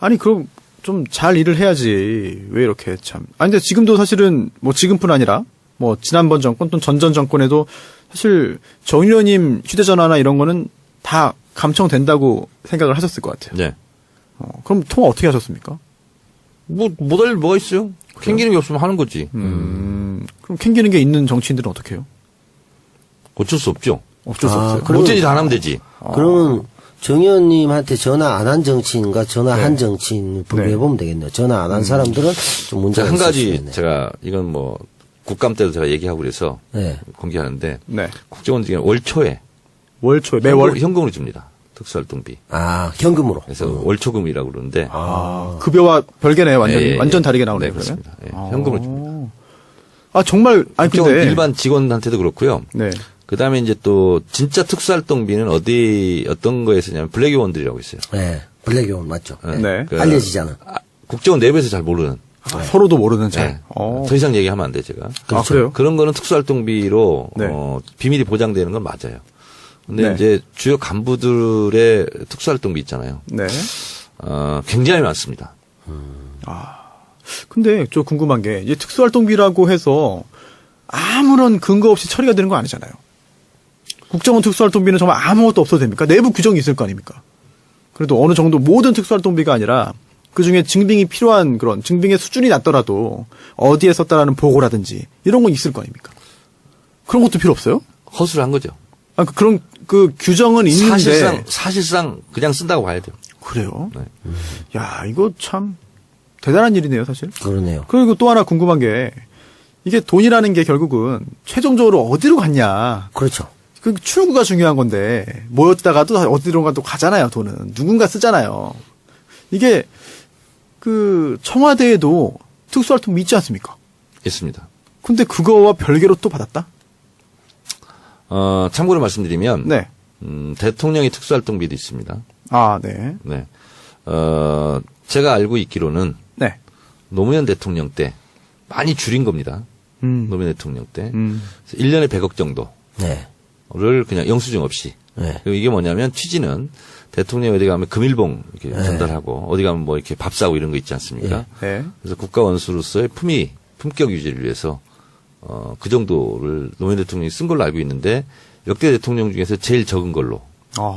아니 그럼 좀 잘 일을 해야지 왜 이렇게 참. 아니 근데 지금도 사실은 뭐 지금뿐 아니라 뭐 지난번 정권 또 전전 정권에도 사실 정 의원님 휴대전화나 이런 거는 다 감청된다고 생각을 하셨을 것 같아요. 네. 그럼 통화 어떻게 하셨습니까? 뭐 못할 일 뭐가 있어요? 캥기는 게 없으면 하는 거지. 그럼 캥기는 게 있는 정치인들은 어떻게 해요? 어쩔 수 없죠. 어쩔 수 없어요. 그러면- 못된 짓 안 하면 되지. 그러면 정 의원님한테 전화 안 한 정치인과 전화한 정치인 분류해보면 되겠네요. 전화 안 한 사람들은 좀 문제가 한 있을 수 가지 있겠네. 제가 이건 뭐 국감 때도 제가 얘기하고 그래서 네. 공개하는데 네. 국정원 중에 월 초에 월 초에 매월 현금으로 줍니다. 특수활동비. 아, 현금으로. 그래서 월초금이라고 그러는데 급여와 별개네요. 완전히 예, 예. 완전 다르게 나오네요. 네, 그러면. 그렇습니다. 예, 현금으로 줍니다. 아 정말 아니 국정원 근데 일반 직원한테도 그렇고요. 네. 그다음에 이제 또 진짜 특수활동비는 어떤 거에 쓰냐면 블랙요원들이라고 있어요. 네. 블랙요원 맞죠. 네. 알려지잖아. 국정원 내부에서 잘 모르는. 서로도 모르는 잘. 네. 더 이상 얘기하면 안 돼 제가. 아 그래요? 그런 거는 특수활동비로 네. 비밀이 보장되는 건 맞아요. 근데 네. 이제 주요 간부들의 특수활동비 있잖아요. 네. 굉장히 많습니다. 근데 저 궁금한 게 이제 특수활동비라고 해서 아무런 근거 없이 처리가 되는 거 아니잖아요. 국정원 특수활동비는 정말 아무것도 없어도 됩니까? 내부 규정이 있을 거 아닙니까? 그래도 어느 정도 모든 특수활동비가 아니라 그중에 증빙이 필요한 그런 증빙의 수준이 낮더라도 어디에 썼다라는 보고라든지 이런 건 있을 거 아닙니까? 그런 것도 필요 없어요? 허술을 한 거죠. 아, 그런 그 규정은 있는데 사실상 그냥 쓴다고 봐야 돼요. 그래요? 네. 야, 이거 참 대단한 일이네요, 사실. 그러네요. 그리고 또 하나 궁금한 게 이게 돈이라는 게 결국은 최종적으로 어디로 갔냐. 그렇죠. 그 출구가 중요한 건데 모였다가도 어디론가 또 가잖아요. 돈은 누군가 쓰잖아요. 이게 그 청와대에도 특수활동비 있지 않습니까? 있습니다. 근데 그거와 별개로 또 받았다? 참고로 말씀드리면 네. 대통령의 특수활동비도 있습니다. 아, 네. 네. 제가 알고 있기로는 네. 노무현 대통령 때 많이 줄인 겁니다. 노무현 대통령 때. 1년에 100억 정도를 네. 그냥 영수증 없이. 네. 그리고 이게 뭐냐면 취지는 대통령이 어디 가면 금일봉 이렇게 전달하고 어디 가면 뭐 이렇게 밥 사고 이런 거 있지 않습니까? 네. 그래서 국가 원수로서의 품격 유지를 위해서 그 정도를 노무현 대통령이 쓴 걸로 알고 있는데 역대 대통령 중에서 제일 적은 걸로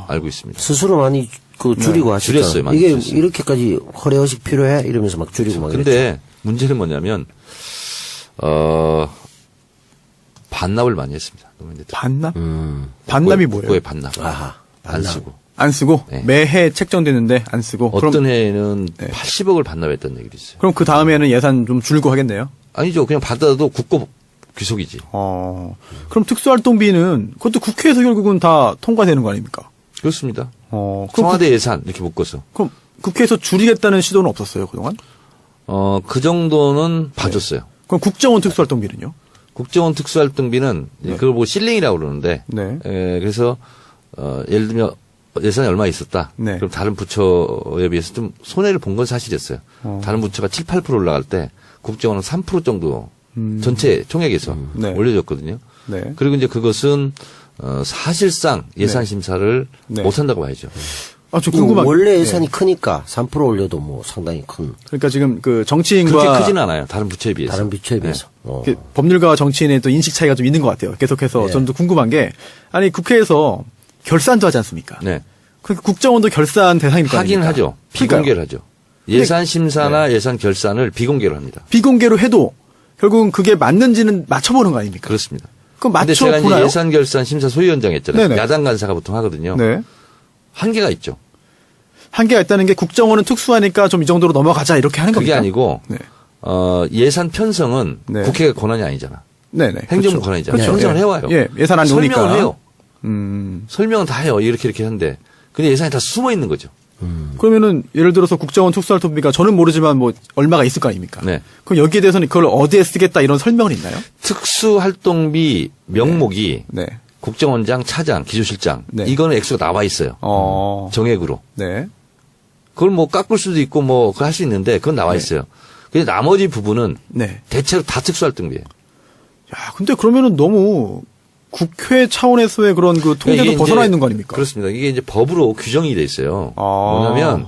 알고 있습니다. 스스로 많이 그 줄이고 하시잖아요. 줄였어요. 많이 이게 줄였어요. 이렇게까지 허례허식 필요해? 이러면서 막 줄이고 막 근데 문제는 뭐냐면 반납을 많이 했습니다. 노무현 대통령. 반납? 반납이 뭐예요? 국고에 반납. 아하. 안 쓰고. 안 쓰고 네. 매해 책정되는데 안 쓰고. 어떤 그럼, 해에는 네. 80억을 반납했다는 얘기도 있어요. 그럼 그 다음에는 예산 좀 줄고 하겠네요. 아니죠. 그냥 받아도 국고 귀속이지. 그럼 특수활동비는 그것도 국회에서 결국은 다 통과되는 거 아닙니까? 그렇습니다. 그럼, 청와대 예산 이렇게 묶어서. 그럼 국회에서 줄이겠다는 시도는 없었어요, 그동안? 그 정도는 봐줬어요. 그럼 국정원 특수활동비는요? 국정원 특수활동비는 그걸 보고 실링이라고 그러는데 네. 그래서 예를 들면 예산이 얼마 있었다. 네. 그럼 다른 부처에 비해서 좀 손해를 본 건 사실이었어요. 다른 부처가 7, 8% 올라갈 때 국정원은 3% 정도 전체 총액에서 네. 올려줬거든요. 네. 그리고 이제 그것은 사실상 예산 심사를 네. 못한다고 봐야죠. 아, 저 궁금한 원래 예산이 크니까 3% 올려도 뭐 상당히 큰 그러니까 지금 그 정치인과 그렇게 크지는 않아요. 다른 부처에 비해서. 다른 비추에 비해서. 이렇게 법률가와 정치인의 또 인식 차이가 좀 있는 것 같아요. 계속해서 네. 저는 또 궁금한 게 아니 국회에서 결산도 하지 않습니까? 네. 그 국정원도 결산 대상입니까? 하긴 아닙니까? 하죠. 그러니까요. 비공개를 하죠. 예산 심사나 예산 결산을 비공개로 합니다. 비공개로 해도 결국은 그게 맞는지는 맞춰보는 거 아닙니까? 그렇습니다. 그럼 근데 제가 이제 맞춰보나요? 예산 결산 심사 소위원장 했잖아요. 네네. 야당 간사가 보통 하거든요. 네. 한계가 있죠. 한계가 있다는 게 국정원은 특수하니까 좀 이 정도로 넘어가자 이렇게 하는 그게 겁니까? 아니고 네. 예산 편성은 네. 국회가 권한이 아니잖아. 네네. 행정부 그렇죠. 권한이잖아요. 그렇죠. 편성을 예. 해와요. 예, 예산 안 오니까. 설명을 해요. 설명은 다 해요. 이렇게 하는데. 근데 예산이 다 숨어 있는 거죠. 그러면은 예를 들어서 국정원 특수활동비가 저는 모르지만 뭐 얼마가 있을 거 아닙니까? 네. 그럼 여기에 대해서는 그걸 어디에 쓰겠다 이런 설명은 있나요? 특수활동비 명목이 네. 국정원장, 차장, 기조실장 네. 이거는 액수가 나와 있어요. 정액으로. 네. 그걸 뭐 깎을 수도 있고 뭐 할 수 있는데 그건 나와 있어요. 근데 나머지 부분은 네. 대체로 다 특수활동비예요. 야, 근데 그러면은 너무 국회 차원에서의 그런 그 통제도 이게 벗어나 이제 있는 거 아닙니까? 그렇습니다. 이게 이제 법으로 규정이 돼 있어요. 아. 뭐냐면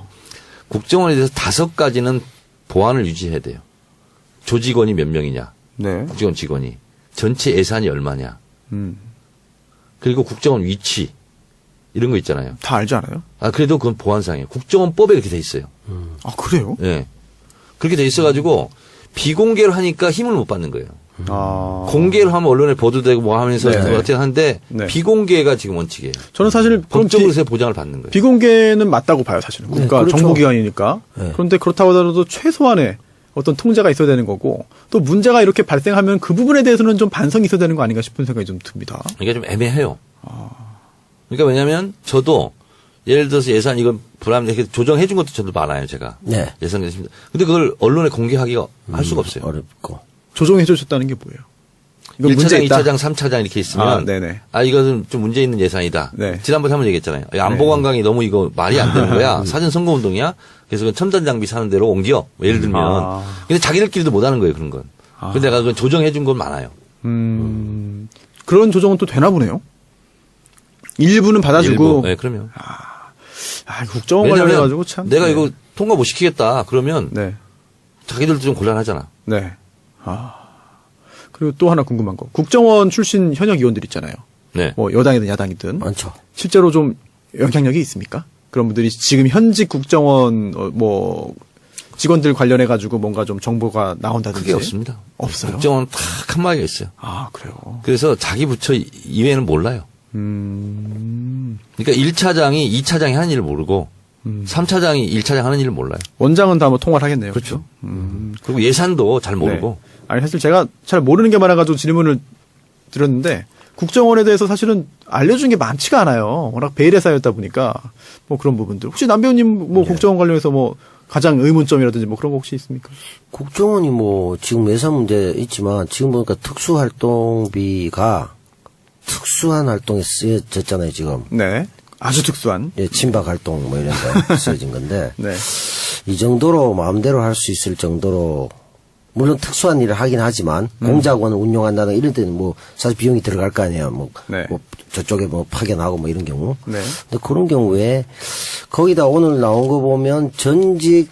국정원에 대해서 5가지는 보안을 유지해야 돼요. 조직원이 몇 명이냐, 네. 국정원 직원이, 전체 예산이 얼마냐, 음. 그리고 국정원 위치 이런 거 있잖아요. 다 알지 않아요? 아 그래도 그건 보안상이에요. 국정원법에 그렇게 돼 있어요. 아, 그래요? 예. 그렇게 돼 있어가지고 비공개로 하니까 힘을 못 받는 거예요. 공개를 하면 언론에 보도되고 뭐 하면서 네. 어떻게 하는데 네. 비공개가 지금 원칙이에요. 저는 사실 그럼 법적으로서의 보장을 받는 거예요. 비공개는 맞다고 봐요, 사실은. 국가 그렇죠. 정보기관이니까. 네. 그런데 그렇다고 하더라도 최소한의 어떤 통제가 있어야 되는 거고 또 문제가 이렇게 발생하면 그 부분에 대해서는 좀 반성이 있어야 되는 거 아닌가 싶은 생각이 좀 듭니다. 이게 좀 애매해요. 그러니까 왜냐하면 저도 예를 들어서 예산 이건 불합리하게 조정해 준 것도 저도 많아요, 제가. 네. 예산 됐습니다. 근데 그걸 언론에 공개하기가 할 수가 없어요. 어렵고. 조정해 주셨다는 게 뭐예요? 이건 1차장, 문제 있다. 2차장, 3차장 이렇게 있으면 네네. 이것은 좀 문제 있는 예산이다. 네. 지난번에 한번 얘기했잖아요. 안보관광이 너무 이거 말이 안 되는 거야. 사전 선거운동이야. 그래서 그건 첨단 장비 사는 대로 옮겨. 뭐 예를 들면. 근데 자기들끼리도 못 하는 거예요, 그런 건. 근데 내가 그건 조정해 준 건 많아요. 그런 조정은 또 되나 보네요. 일부는 받아주고. 일부. 네, 그러면. 국정원 관련해가지고 참. 내가 네. 이거 통과 못 시키겠다. 그러면 네. 자기들도 좀 곤란하잖아. 네. 그리고 또 하나 궁금한 거. 국정원 출신 현역 의원들 있잖아요. 네. 뭐 여당이든 야당이든. 많죠. 실제로 좀 영향력이 있습니까? 그런 분들이 지금 현직 국정원 뭐 직원들 관련해 가지고 뭔가 좀 정보가 나온다든지. 그게 없습니다. 없어요. 국정원 딱 한마디가 있어요. 그래요. 그래서 자기 부처 이외에는 몰라요. 그러니까 1차장이 2차장이 하는 일을 모르고 3차장이 1차장 하는 일을 몰라요. 원장은 다 뭐 통화를 하겠네요. 그렇죠. 그리고 예산도 잘 모르고. 네. 아니 사실 제가 잘 모르는 게 많아가지고 질문을 드렸는데 국정원에 대해서 사실은 알려준 게 많지가 않아요. 워낙 베일에 쌓였다 보니까 뭐 그런 부분들. 혹시 남 배우님 뭐 국정원 관련해서 뭐 가장 의문점이라든지 뭐 그런 거 혹시 있습니까? 국정원이 뭐 지금 예산 문제 있지만 지금 보니까 특수활동비가 특수한 활동에 쓰여졌잖아요, 지금. 네. 아주 특수한. 예, 친박 활동 뭐 이런 데 쓰여진 건데. 네. 이 정도로 마음대로 할 수 있을 정도로 물론 특수한 일을 하긴 하지만 공작원을 운영한다는 이런 데는 뭐 사실 비용이 들어갈 거 아니에요. 뭐, 네. 뭐 저쪽에 뭐 파견하고 뭐 이런 경우. 네. 근데 그런 경우에 거기다 오늘 나온 거 보면 전직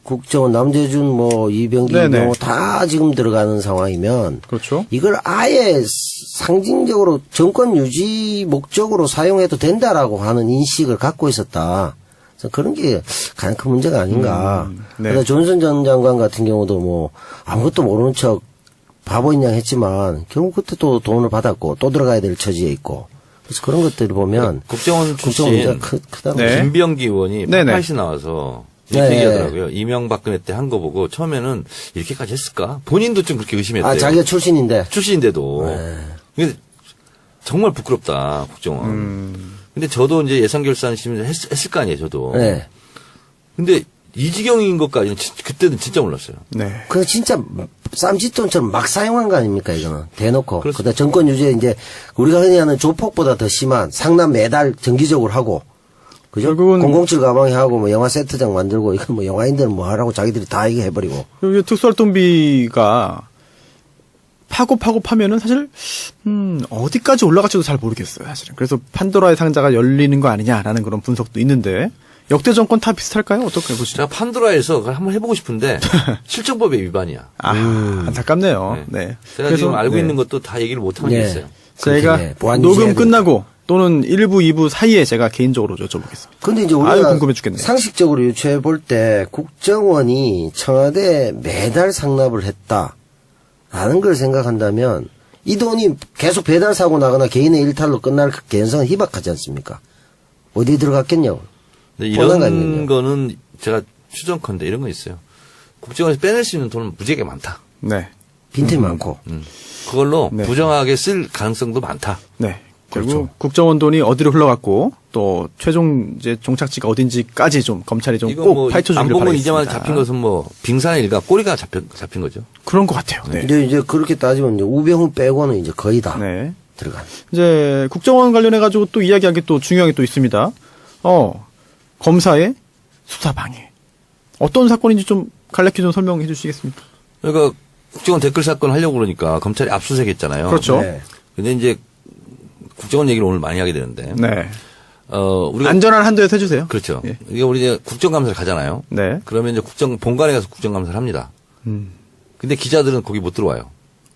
국정원 남재준 뭐 이병기 네네. 경우 다 지금 들어가는 상황이면 그렇죠. 이걸 아예 상징적으로 정권 유지 목적으로 사용해도 된다라고 하는 인식을 갖고 있었다. 그래서 그런 게 가장 큰 문제가 아닌가. 네. 그래서 존슨 전 장관 같은 경우도 뭐 아무것도 모르는 척 바보인 양 했지만 결국 그때 또 돈을 받았고 또 들어가야 될 처지에 있고. 그래서 그런 것들을 보면 국정원 국정 출신 문제가 크다고. 네. 김병기 의원이 네네. 파파이스 나와서 이렇게 네. 얘기하더라고요. 이명박근혜 때 한 거 보고 처음에는 이렇게까지 했을까? 본인도 좀 그렇게 의심했대요. 아, 자기가 출신인데. 출신인데도. 네. 근데 정말 부끄럽다, 국정원. 근데 저도 이제 예산결산심을 했을 거 아니에요, 저도. 네. 근데 이 지경인 것까지는 그때는 진짜 몰랐어요. 그 진짜 쌈짓돈처럼 막 사용한 거 아닙니까, 이거는. 대놓고. 그렇습니다. 그다음 정권 유지에 이제 우리가 흔히 하는 조폭보다 더 심한 상납 매달 정기적으로 하고. 그죠? 결국은 007 가방에 하고 뭐 영화 세트장 만들고 이건 뭐 영화인들은 뭐 하라고 자기들이 다 얘기 해버리고. 그리고 특수활동비가 파면은 사실 어디까지 올라갈지도 잘 모르겠어요, 사실은. 그래서 판도라의 상자가 열리는 거 아니냐라는 그런 분석도 있는데 역대 정권 다 비슷할까요? 어떻게 보시죠? 제가 판도라에서 그걸 한번 해보고 싶은데 실정법의 위반이야. 안타깝네요. 네. 제가 지금 알고 있는 것도 다 얘기를 못하는 게 네. 있어요. 제가 그렇게 보안 녹음 유지해야 끝나고 또는 1부, 2부 사이에 제가 개인적으로 여쭤보겠습니다. 근데 이제 아유, 우리가 궁금해 죽겠네. 상식적으로 유추해 볼 때 국정원이 청와대에 매달 상납을 했다라는 걸 생각한다면 이 돈이 계속 배달 사고 나거나 개인의 일탈로 끝날 개연성은 희박하지 않습니까? 어디에 들어갔겠냐고. 근데 뻔한 거 이런 아니겠냐. 거는 제가 추정컨대 이런 거 있어요. 국정원에서 빼낼 수 있는 돈은 무지하게 많다. 네. 빈틈이 많고. 그걸로 네. 부정하게 쓸 가능성도 많다. 네. 결국 그렇죠. 국정원 돈이 어디로 흘러갔고 또 최종 이제 종착지가 어딘지까지 좀 검찰이 좀 이거 꼭 뭐 파헤쳐 주길 안 보면 바라겠습니다. 이제만 잡힌 것은 뭐 빙산의 일가 꼬리가 잡힌 거죠. 그런 것 같아요. 네. 이제 그렇게 따지면 이제 우병우 빼고는 이제 거의 다 네. 들어간. 이제 국정원 관련해 가지고 또 이야기한 게 또 중요한 게 또 있습니다. 검사의 수사 방해. 어떤 사건인지 좀 간략히 좀 설명해 주시겠습니까? 그러니까 국정원 댓글 사건 하려고 그러니까 검찰이 압수수색했잖아요. 그렇죠. 네. 근데 이제 국정원 얘기를 오늘 많이 하게 되는데. 네. 우리가 안전한 한도에서 해주세요. 그렇죠. 예. 이게 우리 이제 국정감사를 가잖아요. 네. 그러면 이제 본관에 가서 국정감사를 합니다. 근데 기자들은 거기 못 들어와요.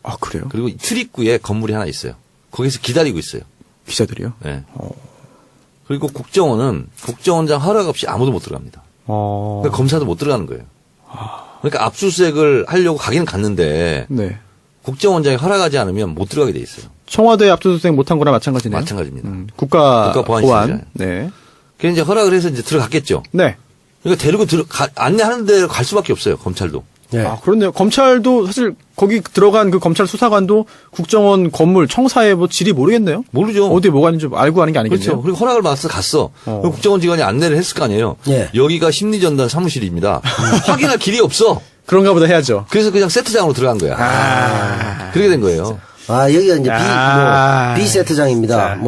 아, 그래요? 그리고 출입구에 건물이 하나 있어요. 거기서 기다리고 있어요. 기자들이요? 네. 그리고 국정원은 국정원장 허락 없이 아무도 못 들어갑니다. 그러니까 검사도 못 들어가는 거예요. 그러니까 압수수색을 하려고 가기는 갔는데 네. 국정원장이 허락하지 않으면 못 들어가게 돼 있어요. 청와대 압수수색 못한 거나 마찬가지네요. 마찬가지입니다. 국가보안. 네. 그래서 이제 허락을 해서 이제 들어갔겠죠. 네. 그러니까 데리고 안내하는 데로 갈 수밖에 없어요. 검찰도. 네. 아, 그렇네요. 검찰도 사실 거기 들어간 그 검찰 수사관도 국정원 건물 청사의 뭐 질이 모르겠네요. 모르죠. 어디에 뭐가 있는지 알고 가는 게 아니겠네요. 그렇죠. 그리고 허락을 받아서 갔어. 그럼 국정원 직원이 안내를 했을 거 아니에요. 예. 여기가 심리전단 사무실입니다. 확인할 길이 없어. 그런가 보다 해야죠. 그래서 그냥 세트장으로 들어간 거야. 그렇게 된 거예요. 여기가 이제 B 세트장입니다.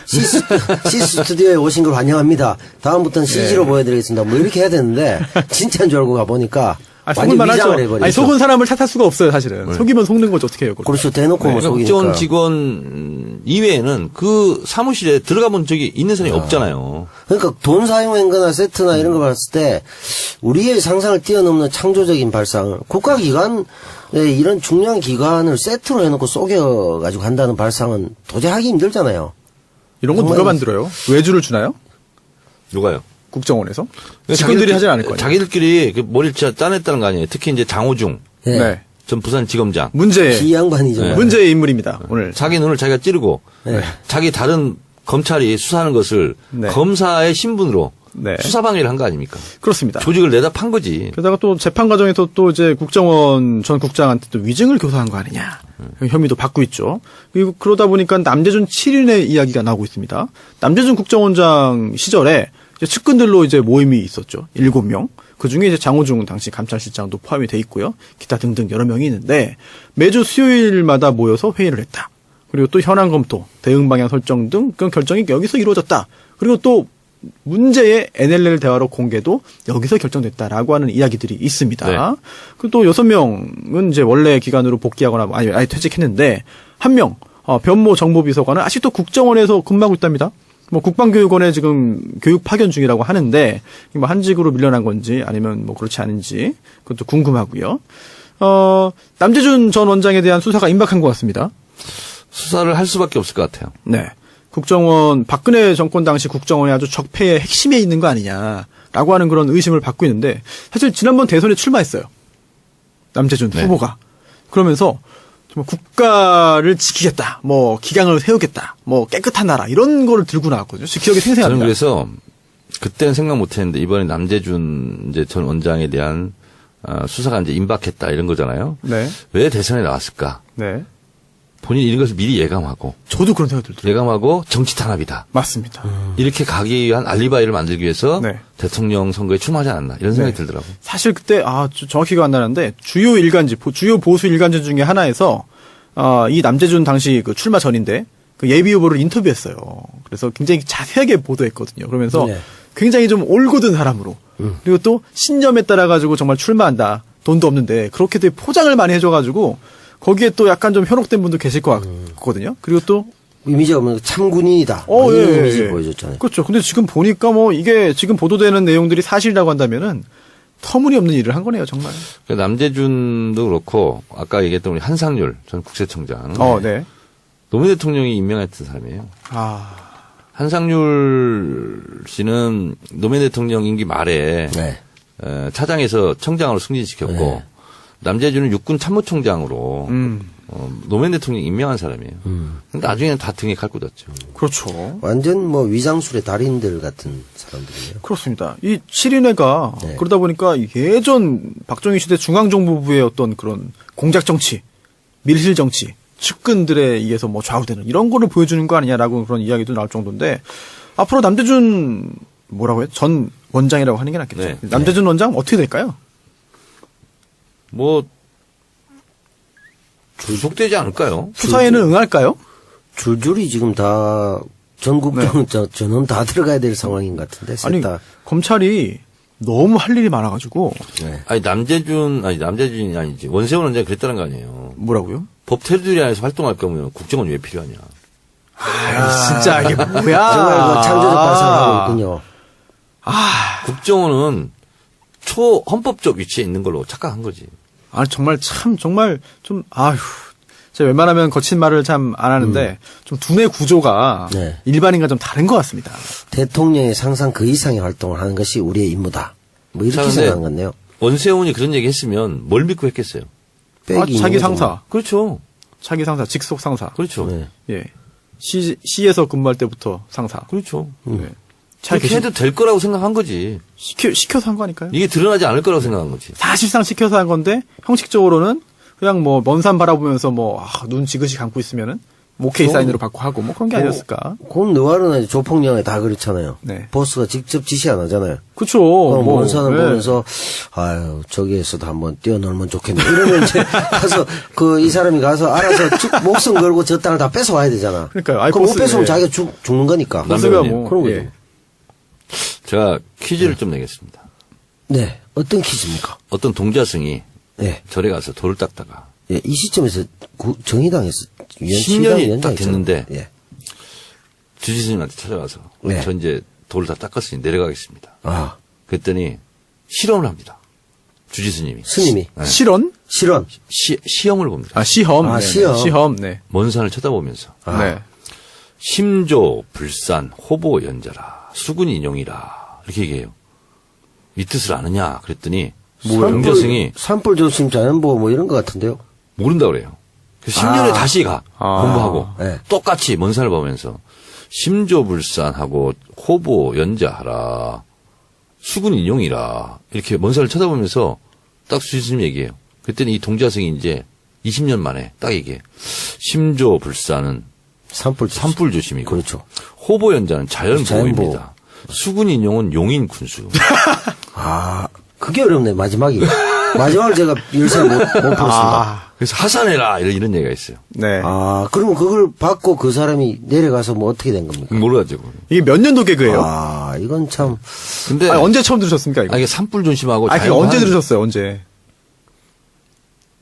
C 스튜디오에 오신 걸 환영합니다. 다음부터는 CG로 보여드리겠습니다. 뭐 이렇게 해야 되는데, 진짜인 줄 알고 가보니까, 완전 속을만 위장을 하죠. 해버리죠. 아니, 속은 사람을 탓할 수가 없어요, 사실은. 속이면 속는 거죠, 어떻게 해요, 그걸. 그렇죠. 대놓고 뭐 그러니까 속이니까. 국정원 직원 이외에는 그 사무실에 들어가 본 적이 있는 사람이 없잖아요. 그러니까 돈 사용한 거나 세트나 이런 거 봤을 때, 우리의 상상을 뛰어넘는 창조적인 발상을, 국가기관, 이런 중요한 기관을 세트로 해놓고 속여가지고 한다는 발상은 도저히 하기 힘들잖아요. 이런 건 누가 만들어요? 외주를 주나요? 누가요? 국정원에서? 직원들이 하진 않을 거예요. 자기들끼리 그 머리를 짜냈다는 거 아니에요. 특히 이제 장호중 예. 네. 전 부산지검장. 문제의 양반이죠. 문제의 인물입니다, 오늘. 자기 눈을 자기가 찌르고 네. 자기 다른 검찰이 수사하는 것을 네. 검사의 신분으로 네. 수사방해를 한 거 아닙니까? 그렇습니다. 조직을 내다 판 거지. 게다가 또 재판 과정에서 또 이제 국정원 전 국장한테 또 위증을 교사한 거 아니냐. 혐의도 받고 있죠. 그리고 그러다 보니까 남재준 7인의 이야기가 나오고 있습니다. 남재준 국정원장 시절에 이제 측근들로 이제 모임이 있었죠. 7명. 그 중에 이제 장호중 당시 감찰실장도 포함이 돼 있고요. 기타 등등 여러 명이 있는데 매주 수요일마다 모여서 회의를 했다. 그리고 또 현안 검토, 대응 방향 설정 등 그런 결정이 여기서 이루어졌다. 그리고 또 문제의 NLL 대화록 공개도 여기서 결정됐다라고 하는 이야기들이 있습니다. 네. 그리고 또 6명은 이제 원래 기관으로 복귀하거나 아예 퇴직했는데 한 명, 변모 정보비서관은 아직도 국정원에서 근무하고 있답니다. 뭐 국방교육원에 지금 교육 파견 중이라고 하는데 뭐 한직으로 밀려난 건지 아니면 뭐 그렇지 않은지 그것도 궁금하고요. 남재준 전 원장에 대한 수사가 임박한 것 같습니다. 수사를 할 수밖에 없을 것 같아요. 네. 국정원, 박근혜 정권 당시 국정원이 아주 적폐의 핵심에 있는 거 아니냐라고 하는 그런 의심을 받고 있는데 사실 지난번 대선에 출마했어요. 남재준 네. 후보가. 그러면서 정말 국가를 지키겠다, 뭐 기강을 세우겠다, 뭐 깨끗한 나라 이런 거를 들고 나왔거든요. 기억이 생생합니다. 저는 그래서 그때는 생각 못했는데 이번에 남재준 이제 전 원장에 대한 수사가 이제 임박했다 이런 거잖아요. 네. 왜 대선에 나왔을까? 네. 본인이 이런 것을 미리 예감하고 저도 그런 생각이 들더라고요. 예감하고 정치 탄압이다. 맞습니다. 이렇게 가기 위한 알리바이를 만들기 위해서 네. 대통령 선거에 출마하지 않았나 이런 생각이 네. 들더라고요. 사실 그때 정확히가 안 나는데 주요 일간지, 주요 보수 일간지 중에 하나에서 이 남재준 당시 그 출마 전인데 그 예비 후보를 인터뷰했어요. 그래서 굉장히 자세하게 보도했거든요. 그러면서 네. 굉장히 좀 올곧은 사람으로 그리고 또 신념에 따라 가지고 정말 출마한다. 돈도 없는데 그렇게 되게 포장을 많이 해줘가지고 거기에 또 약간 좀 현혹된 분도 계실 것 같거든요. 그리고 또 이미지가 뭐 참군인이다. 예, 이런 예, 이미지 예. 보여줬잖아요. 그렇죠. 근데 지금 보니까 뭐 이게 지금 보도되는 내용들이 사실이라고 한다면은 터무니없는 일을 한 거네요, 정말. 그러니까 남재준도 그렇고 아까 얘기했던 우리 한상률 전 국세청장 네. 노무현 대통령이 임명했던 사람이에요. 한상률 씨는 노무현 대통령 임기 말에 네. 차장에서 청장으로 승진시켰고 네. 남재준은 육군 참모총장으로 노무현 대통령 임명한 사람이에요. 근데 나중에는 다 등에 칼 꽂았죠. 그렇죠. 완전 뭐 위장술의 달인들 같은 사람들이에요. 그렇습니다. 이 7인회가 네. 그러다 보니까 예전 박정희 시대 중앙정보부의 어떤 그런 공작 정치, 밀실 정치, 측근들에 의해서 뭐 좌우되는 이런 거를 보여주는 거 아니냐라고 그런 이야기도 나올 정도인데 앞으로 남재준 뭐라고 해요? 전 원장이라고 하는 게 낫겠죠. 네. 남재준 원장 어떻게 될까요? 뭐 주속되지 않을까요? 수사에는 응할까요? 줄줄이 지금 다 전국정 전원 다 들어가야 될 상황인 것 같은데. 셋 아니 다. 검찰이 너무 할 일이 많아가지고 네. 아니 남재준이 아니지 원세훈 원장이 그랬다는 거 아니에요. 뭐라고요? 법 테두리 안에서 활동할 거면 국정원 왜 필요하냐. 진짜 이게 뭐야? 정말 그 창조적 발상을 하고 있군요. 국정원은 초헌법적 위치에 있는 걸로 착각한 거지. 정말 좀 제가 웬만하면 거친 말을 참 안 하는데 좀 두뇌 구조가 네. 일반인과 좀 다른 것 같습니다. 대통령의 상상 그 이상의 활동을 하는 것이 우리의 임무다. 뭐 이렇게 자, 근데 생각한 건데요. 원세훈이 그런 얘기 했으면 뭘 믿고 했겠어요. 백이 자기 있는 상사. 그렇죠. 자기 상사, 직속 상사. 그렇죠. 네. 예. 시에서 근무할 때부터 상사. 그렇죠. 네. 그렇게 해도 될 거라고 생각한 거지. 시켜서 한 거 아닐까요? 이게 드러나지 않을 거라고 생각한 거지. 사실상 시켜서 한 건데, 형식적으로는 그냥 뭐, 먼 산 바라보면서 뭐, 눈 지그시 감고 있으면은, 오케이 사인으로 받고 하고, 뭐 그런 게 아니었을까. 곰 느와르나 조폭영화에 다 그렇잖아요. 네. 보스가 직접 지시 안 하잖아요. 그쵸. 먼 산을 네. 보면서, 아유, 저기에서도 한번 뛰어놀면 좋겠네. 이러면 이제 가서, 이 사람이 가서 알아서 목숨 걸고 저 땅을 다 뺏어와야 되잖아. 그러니까요. 아이, 그럼 못 보스, 뺏으면 예. 자기가 죽는 거니까. 보스가 남편님. 뭐, 그런 거죠. 예. 제가 퀴즈를 좀 내겠습니다. 네. 어떤 퀴즈입니까? 어떤 동자승이 예. 절에 가서 돌을 닦다가 예. 이 시점에서 정의당에서 10년이 딱 됐는데 예. 주지 스님한테 찾아와서 네. 저 이제 돌을 다 닦았으니 내려가겠습니다. 아, 그랬더니 실험을 합니다. 주지 스님이. 스님이. 네. 실언? 실언. 시험을 봅니다. 시험. 아, 네, 시험. 네. 시험, 네. 먼 산을 쳐다보면서 아. 네. 심조, 불산, 호보, 연자라, 수군 인용이라 이렇게 얘기해요. 이 뜻을 아느냐 그랬더니 동자승이 산불 조심 자연보호 뭐 이런 것 같은데요. 모른다 그래요. 그래서 10년에 다시 가 공부하고 네. 똑같이 먼 산을 보면서 심조불산하고 호보 연자하라 수군 인용이라 이렇게 먼 산을 쳐다보면서 딱 주지스님 얘기해요. 그랬더니 이 동자승이 이제 20년 만에 딱 얘기해. 심조불산은 산불 조심이고 그렇죠. 호보 연자는 자연보호입니다. 자연보호. 수군 인용은 용인 군수. 아, 그게 어렵네, 마지막이. 마지막을 제가 열심히 못 풀었습니다. 그래서 하산해라 이런 얘기가 있어요. 네. 그러면 그걸 받고 그 사람이 내려가서 뭐 어떻게 된 겁니까? 모르가지고. 이게 몇 년도 개그예요? 이건 참. 근데 언제 처음 들으셨습니까, 이거? 이게 산불 조심하고 그게 언제 들으셨어요, 언제?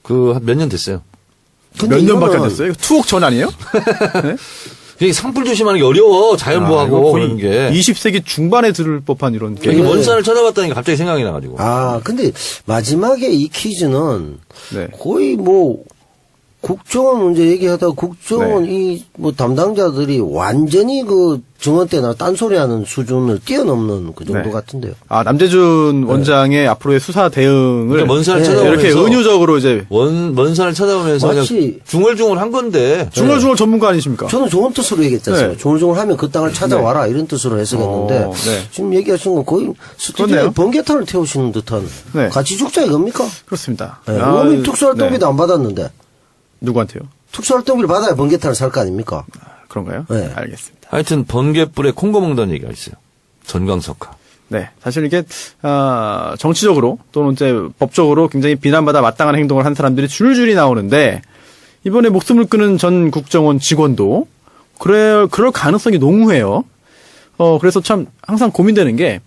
한 몇 년 됐어요. 몇 년밖에 안 됐어요? 이거 투옥 전 아니에요? 네? 이게 산불 조심하는 게 어려워. 자연보호하고 그런 게. 20세기 중반에 들을 법한 이런 이게 개그. 먼 산을 쳐다봤다니까 갑자기 생각이 나가지고. 근데 마지막에 이 퀴즈는 네. 거의 뭐 국정원 문제 얘기하다가 국정원 네. 이 뭐 담당자들이 완전히 그 정원 때나 딴소리하는 수준을 뛰어넘는 그 정도 네. 같은데요. 남재준 원장의 앞으로의 수사 대응을 그러니까 먼 산을 네. 쳐다보면서 이렇게 은유적으로 이제 먼 산을 쳐다보면서 마치- 그냥 중얼중얼 한 건데. 중얼중얼 전문가 아니십니까? 저는 좋은 뜻으로 얘기했지 않습니까? 네. 중얼중얼 하면 그 땅을 찾아와라 이런 뜻으로 해석했는데 네. 지금 얘기하신 건 거의 스튜디오에 그렇네요. 번개탄을 태우시는 듯한 네. 같이 죽자 이겁니까? 그렇습니다. 네. 의원님 특수활동비도 네. 안 받았는데 누구한테요? 특수활동비를 받아야 번개탄을 살 거 아닙니까? 그런가요? 네. 알겠습니다. 하여튼 번개불에 콩고 먹는 얘기가 있어요. 전광석화. 네. 사실 이게, 정치적으로 또는 이제 법적으로 굉장히 비난받아 마땅한 행동을 한 사람들이 줄줄이 나오는데, 이번에 목숨을 끊은 전 국정원 직원도, 그럴 가능성이 농후해요. 그래서 참 항상 고민되는 게,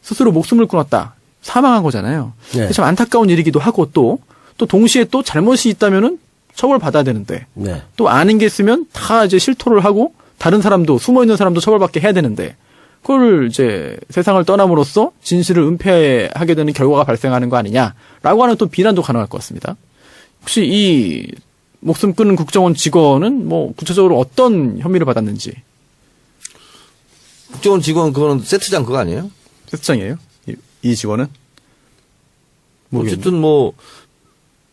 스스로 목숨을 끊었다. 사망한 거잖아요. 네. 참 안타까운 일이기도 하고 또 동시에 또 잘못이 있다면은 처벌받아야 되는데, 네. 또 아는 게 있으면 다 이제 실토를 하고 다른 사람도 숨어 있는 사람도 처벌받게 해야 되는데 그걸 이제 세상을 떠남으로써 진실을 은폐하게 되는 결과가 발생하는 거 아니냐라고 하는 또 비난도 가능할 것 같습니다. 혹시 이 목숨 끊은 국정원 직원은 뭐 구체적으로 어떤 혐의를 받았는지 국정원 직원 그거는 세트장 그거 아니에요? 세트장이에요? 이 직원은? 모르겠네요. 어쨌든 뭐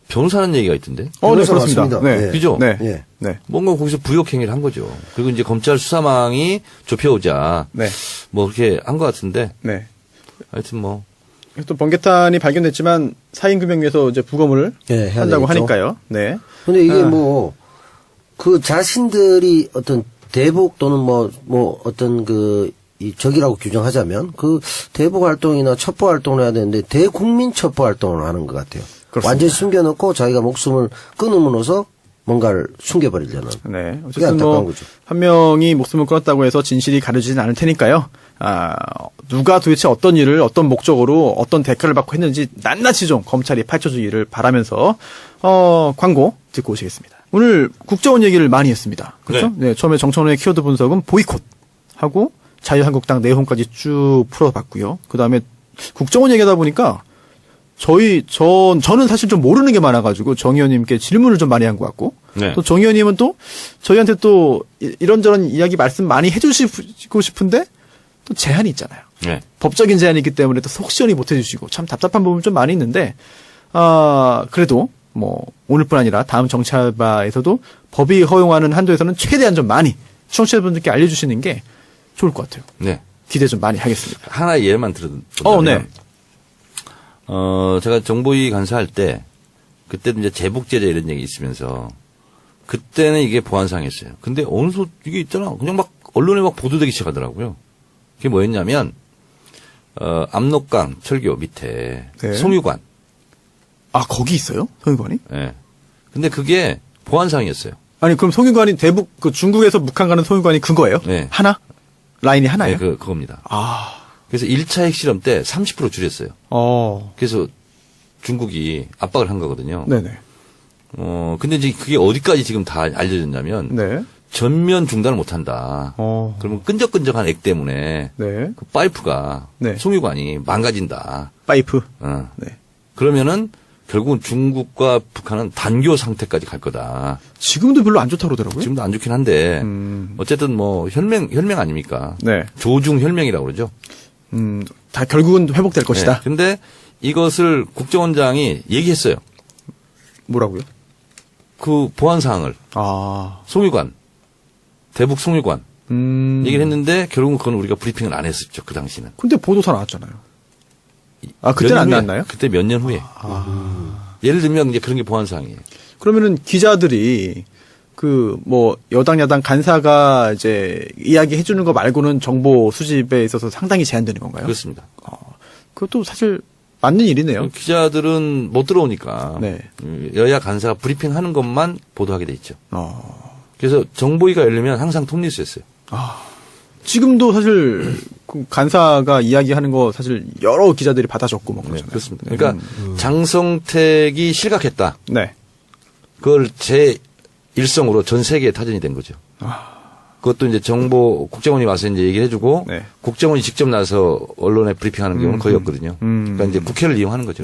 변호사는 얘기가 있던데. 네, 변호사 그렇습니다. 맞습니다. 네. 예. 그죠? 네. 예. 네. 뭔가 거기서 부역 행위를 한 거죠. 그리고 이제 검찰 수사망이 좁혀오자 네. 뭐 그렇게 한 것 같은데 네. 하여튼 뭐 또 번개탄이 발견됐지만 사인규명위에서 이제 부검을 예, 해야 한다고 되겠죠. 하니까요. 네. 근데 이게 뭐, 그 자신들이 어떤 대북 또는 뭐 어떤 이 적이라고 규정하자면 그 대북 활동이나 첩보 활동을 해야 되는데 대국민 첩보 활동을 하는 것 같아요. 그렇습니다. 완전히 숨겨놓고 자기가 목숨을 끊음으로써 뭔가를 숨겨버리려는. 네. 그게 어쨌든 안타까운 뭐, 거죠. 한 명이 목숨을 끊었다고 해서 진실이 가려지진 않을 테니까요. 누가 도대체 어떤 일을 어떤 목적으로 어떤 대가를 받고 했는지 낱낱이 좀 검찰이 파헤쳐주기를 바라면서, 광고 듣고 오시겠습니다. 오늘 국정원 얘기를 많이 했습니다. 그렇죠? 네. 처음에 정청래의 키워드 분석은 보이콧하고 자유한국당 내용까지 쭉 풀어봤고요. 그 다음에 국정원 얘기하다 보니까 저는 사실 좀 모르는 게 많아가지고 정 의원님께 질문을 좀 많이 한 것 같고 네. 또 정 의원님은 또 저희한테 또 이런저런 이야기 말씀 많이 해주시고 싶은데 또 제한이 있잖아요. 네. 법적인 제한이 있기 때문에 또 속 시원히 못 해주시고 참 답답한 부분 좀 많이 있는데 그래도 뭐 오늘뿐 아니라 다음 정치알바에서도 법이 허용하는 한도에서는 최대한 좀 많이 청취자분들께 알려주시는 게 좋을 것 같아요. 네. 기대 좀 많이 하겠습니다. 하나의 예만 들어본다면. 네. 제가 정보위 간사할 때, 그때도 이제 제복제재 이런 얘기 있으면서, 그때는 이게 보안상이었어요. 근데 이게 있잖아. 그냥 막 언론에 막 보도되기 시작하더라고요. 그게 뭐였냐면, 압록강 철교 밑에 네. 송유관. 아, 거기 있어요? 송유관이? 예. 근데 그게 보안상이었어요. 아니, 그럼 송유관이 중국에서 북한 가는 송유관이 그거예요? 네. 하나? 라인이 하나예요? 네, 그겁니다. 아. 그래서 1차 핵실험 때 30% 줄였어요. 그래서 중국이 압박을 한 거거든요. 네네. 근데 이제 그게 어디까지 지금 다 알려졌냐면, 네. 전면 중단을 못 한다. 그러면 끈적끈적한 액 때문에, 네. 그 파이프가, 네. 송유관이 망가진다. 파이프. 네. 그러면은, 결국은 중국과 북한은 단교 상태까지 갈 거다. 지금도 별로 안 좋다고 그러더라고요. 지금도 안 좋긴 한데, 어쨌든 뭐, 혈맹 아닙니까? 네. 조중 혈맹이라고 그러죠. 다 결국은 회복될 것이다. 네. 근데 이것을 국정원장이 얘기했어요. 뭐라고요? 그 보안사항을. 아. 송유관. 대북 송유관. 얘기를 했는데, 결국은 그건 우리가 브리핑을 안 했었죠. 그 당시는. 근데 보도사 나왔잖아요. 아, 그때는 안 나왔나요? 그때 몇 년 후에. 예를 들면 이제 그런 게 보안사항이에요. 그러면은 기자들이 여당 야당 간사가 이제 이야기해 주는 거 말고는 정보 수집에 있어서 상당히 제한되는 건가요? 그렇습니다. 그것도 사실 맞는 일이네요. 기자들은 못 들어오니까 네. 여야 간사가 브리핑하는 것만 보도하게 돼 있죠. 그래서 정보위가 열리면 항상 톱뉴스였어요. 지금도 사실 그 간사가 이야기하는 거 사실 여러 기자들이 받아줬고 뭐 네, 그러잖아요. 그렇습니다. 그러니까 장성택이 실각했다. 네. 그걸 제 일성으로 전 세계에 타전이 된 거죠. 그것도 이제 국정원이 와서 이제 얘기를 해주고 네. 국정원이 직접 나서 언론에 브리핑하는 경우는 거의 없거든요. 그러니까 이제 국회를 이용하는 거죠.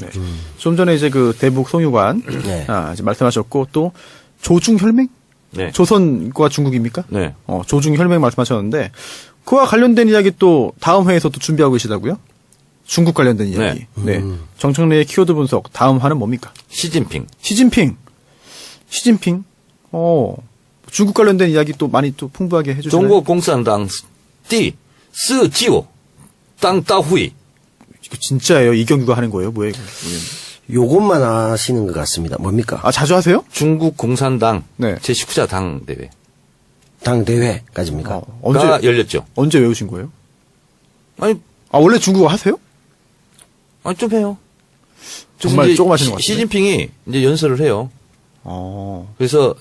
좀 전에 이제 그 대북 송유관 네. 이제 말씀하셨고 또 조중혈맹? 네. 조선과 중국입니까? 네. 조중혈맹 말씀하셨는데 그와 관련된 이야기 또 다음 회에서 또 준비하고 계시다고요? 중국 관련된 이야기. 네. 정청래의 키워드 분석 다음 화는 뭡니까? 시진핑. 시진핑. 중국 관련된 이야기 또 많이 또 풍부하게 해주시나요? 중국 공산당 띠, 스, 지오, 땅, 따후이. 이거 진짜예요? 이경규가 하는 거예요? 뭐예요? 요것만 아시는 것 같습니다. 뭡니까? 아, 자주 하세요? 중국 공산당 네. 제19차 당 대회. 당 대회까지입니까? 가 열렸죠. 언제 외우신 거예요? 아니, 원래 중국어 하세요? 좀 해요. 정말 이제 조금 하시는 것 같아요. 시진핑이 이제 연설을 해요. 그래서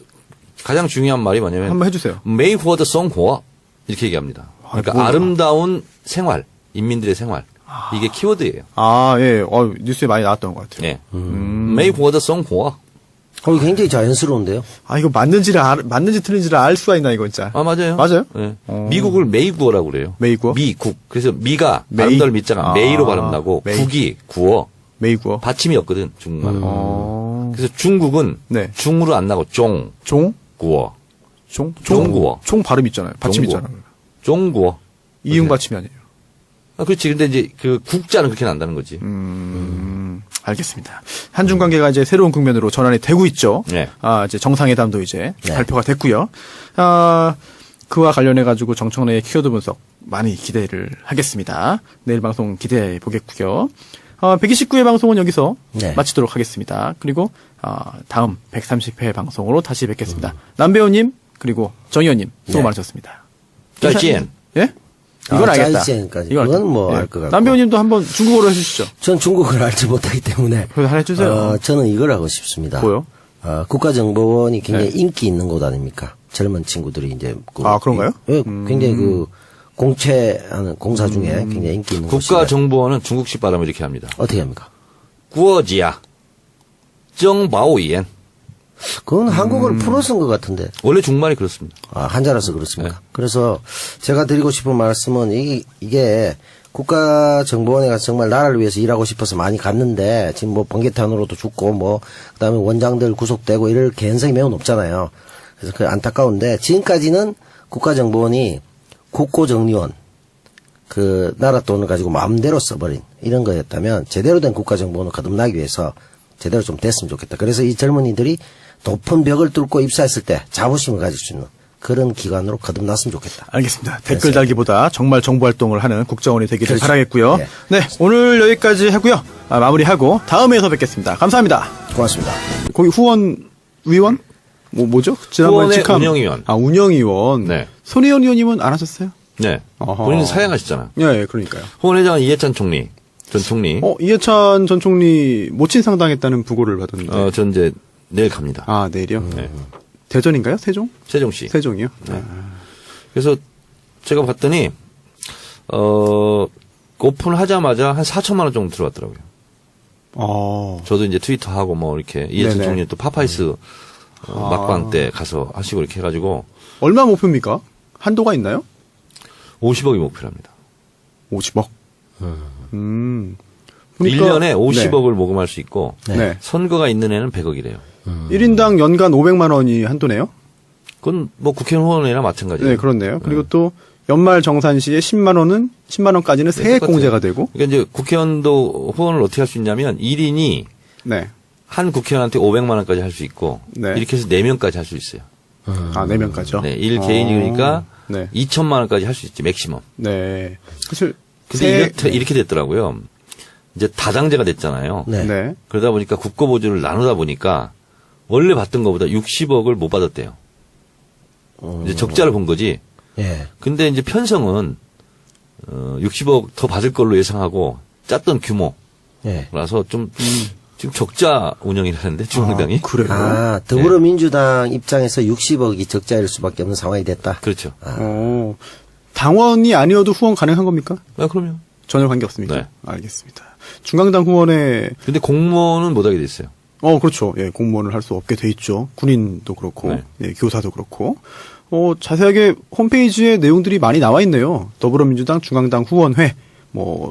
가장 중요한 말이 뭐냐면 한번 해주세요. 메이후어드 성호 이렇게 얘기합니다. 그러니까 뭐야. 아름다운 생활, 인민들의 생활. 이게 키워드예요. 예. 뉴스에 많이 나왔던 것 같아요. 네. 메이후어드 성호. 굉장히 자연스러운데요. 이거 맞는지 틀린지를 알 수가 있나, 이거 진짜. 맞아요. 맞아요? 네. 미국을 메이구어라고 그래요. 메이구어? 미국. 그래서 미가 아름다운 미자가 메이로 발음나고 메이. 국이 구어. 메이구어. 받침이 없거든, 중국말은. 그래서 중국은 네. 중으로 안 나고 종, 종? 구어. 종구어. 종 발음 있잖아요. 받침 종구어. 있잖아요. 종구어. 이응 받침이 아니에요. 그렇지. 근데 이제 그 국자는 그렇게 난다는 거지. 알겠습니다. 한중 관계가 이제 새로운 국면으로 전환이 되고 있죠. 네. 이제 정상회담도 이제 네. 발표가 됐고요. 그와 관련해 가지고 정청래의 키워드 분석 많이 기대를 하겠습니다. 내일 방송 기대해 보겠고요. 129회 방송은 여기서 네. 마치도록 하겠습니다. 그리고 다음 130회 방송으로 다시 뵙겠습니다. 남배우님 그리고 정 의원님 수고 네. 많으셨습니다. 짜이지엔. 예? 이건 알겠다. 짜이지엔까지. 이건 그건 뭐 알겠다. 알 것 같고. 남배우님도 한번 중국어로 해주시죠. 전 중국어를 알지 못하기 때문에. 그래서 하나 해주세요. 저는 이걸 하고 싶습니다. 뭐요? 국가정보원이 굉장히 네. 인기 있는 곳 아닙니까? 젊은 친구들이 이제. 그런가요? 굉장히 공채하는 공사 중에 굉장히 인기 있는 곳이에요. 국가정보원은 중국식 발음을 이렇게 합니다. 어떻게 합니까? 구어지야. 정바오이엔. 그건 한국어를 풀어 쓴 것 같은데. 원래 중말이 그렇습니다. 한자라서 그렇습니까? 네. 그래서 제가 드리고 싶은 말씀은 이게 국가정보원에 가서 정말 나라를 위해서 일하고 싶어서 많이 갔는데 지금 뭐 번개탄으로도 죽고 그다음에 원장들 구속되고 이럴 개연성이 매우 높잖아요. 그래서 그 안타까운데 지금까지는 국가정보원이 국고정리원 그 나라 돈을 가지고 마음대로 써버린 이런 거였다면 제대로 된 국가정보원을 거듭나기 위해서 제대로 좀 됐으면 좋겠다. 그래서 이 젊은이들이 높은 벽을 뚫고 입사했을 때 자부심을 가질 수 있는 그런 기관으로 거듭났으면 좋겠다. 알겠습니다. 댓글 달기보다 정말 정보 활동을 하는 국정원이 되기를 그렇죠. 바라겠고요. 네. 네, 오늘 여기까지 하고요. 마무리하고 다음에서 뵙겠습니다. 감사합니다. 고맙습니다. 거기 위원? 뭐죠? 지난번에 후원의 운영위원. 운영위원. 네. 손혜원 의원님은 안 하셨어요? 네. 어허. 본인은 사양하시잖아. 예, 그러니까요. 후원회장은 이해찬 총리, 전 총리. 이해찬 전 총리 모친 상당했다는 부고를 받았는데. 전 이제 내일 갑니다. 아, 내일이요? 네. 대전인가요? 세종? 세종시. 세종이요? 네. 그래서 제가 봤더니, 오픈하자마자 한 4천만 원 정도 들어왔더라고요. 저도 이제 트위터하고 뭐 이렇게 이해찬 네네. 총리 또 파파이스 막방 때 가서 하시고 이렇게 해가지고 얼마 목표입니까? 한도가 있나요? 50억이 목표랍니다. 50억. 1년에 50억을 모금할 수 있고 네. 선거가 있는 애는 100억이래요. 1인당 연간 500만 원이 한도네요? 그건 뭐 국회의원 후원이나 마찬가지예요. 네, 그렇네요. 그리고 또 연말 정산 시에 10만 원까지는 세액 똑같아요. 공제가 되고. 그러니까 이제 국회의원도 후원을 어떻게 할 수 있냐면 1인이 네. 한 국회의원한테 500만 원까지 할 수 있고 네. 이렇게 해서 4명까지 할 수 있어요. 4명까지요? 네, 1개인이니까 네. 2천만 원까지 할 수 있지, 맥시멈. 네. 사실 근데 이렇게 됐더라고요. 이제 다당제가 됐잖아요. 네. 네. 그러다 보니까 국고보조를 나누다 보니까 원래 받던 것보다 60억을 못 받았대요. 이제 적자를 본 거지. 예. 근데 이제 편성은 60억 더 받을 걸로 예상하고 짰던 규모라서 예. 좀 지금 적자 운영이라는데 중앙당이. 그래요? 더불어민주당 입장에서 60억이 적자일 수밖에 없는 상황이 됐다. 그렇죠. 당원이 아니어도 후원 가능한 겁니까? 그럼요. 전혀 관계없습니까? 네. 알겠습니다. 중앙당 후원에 근데 공무원은 못하게 됐어요. 그렇죠. 예, 공무원을 할 수 없게 돼 있죠. 군인도 그렇고, 네. 예, 교사도 그렇고. 자세하게 홈페이지에 내용들이 많이 나와 있네요. 더불어민주당 중앙당 후원회,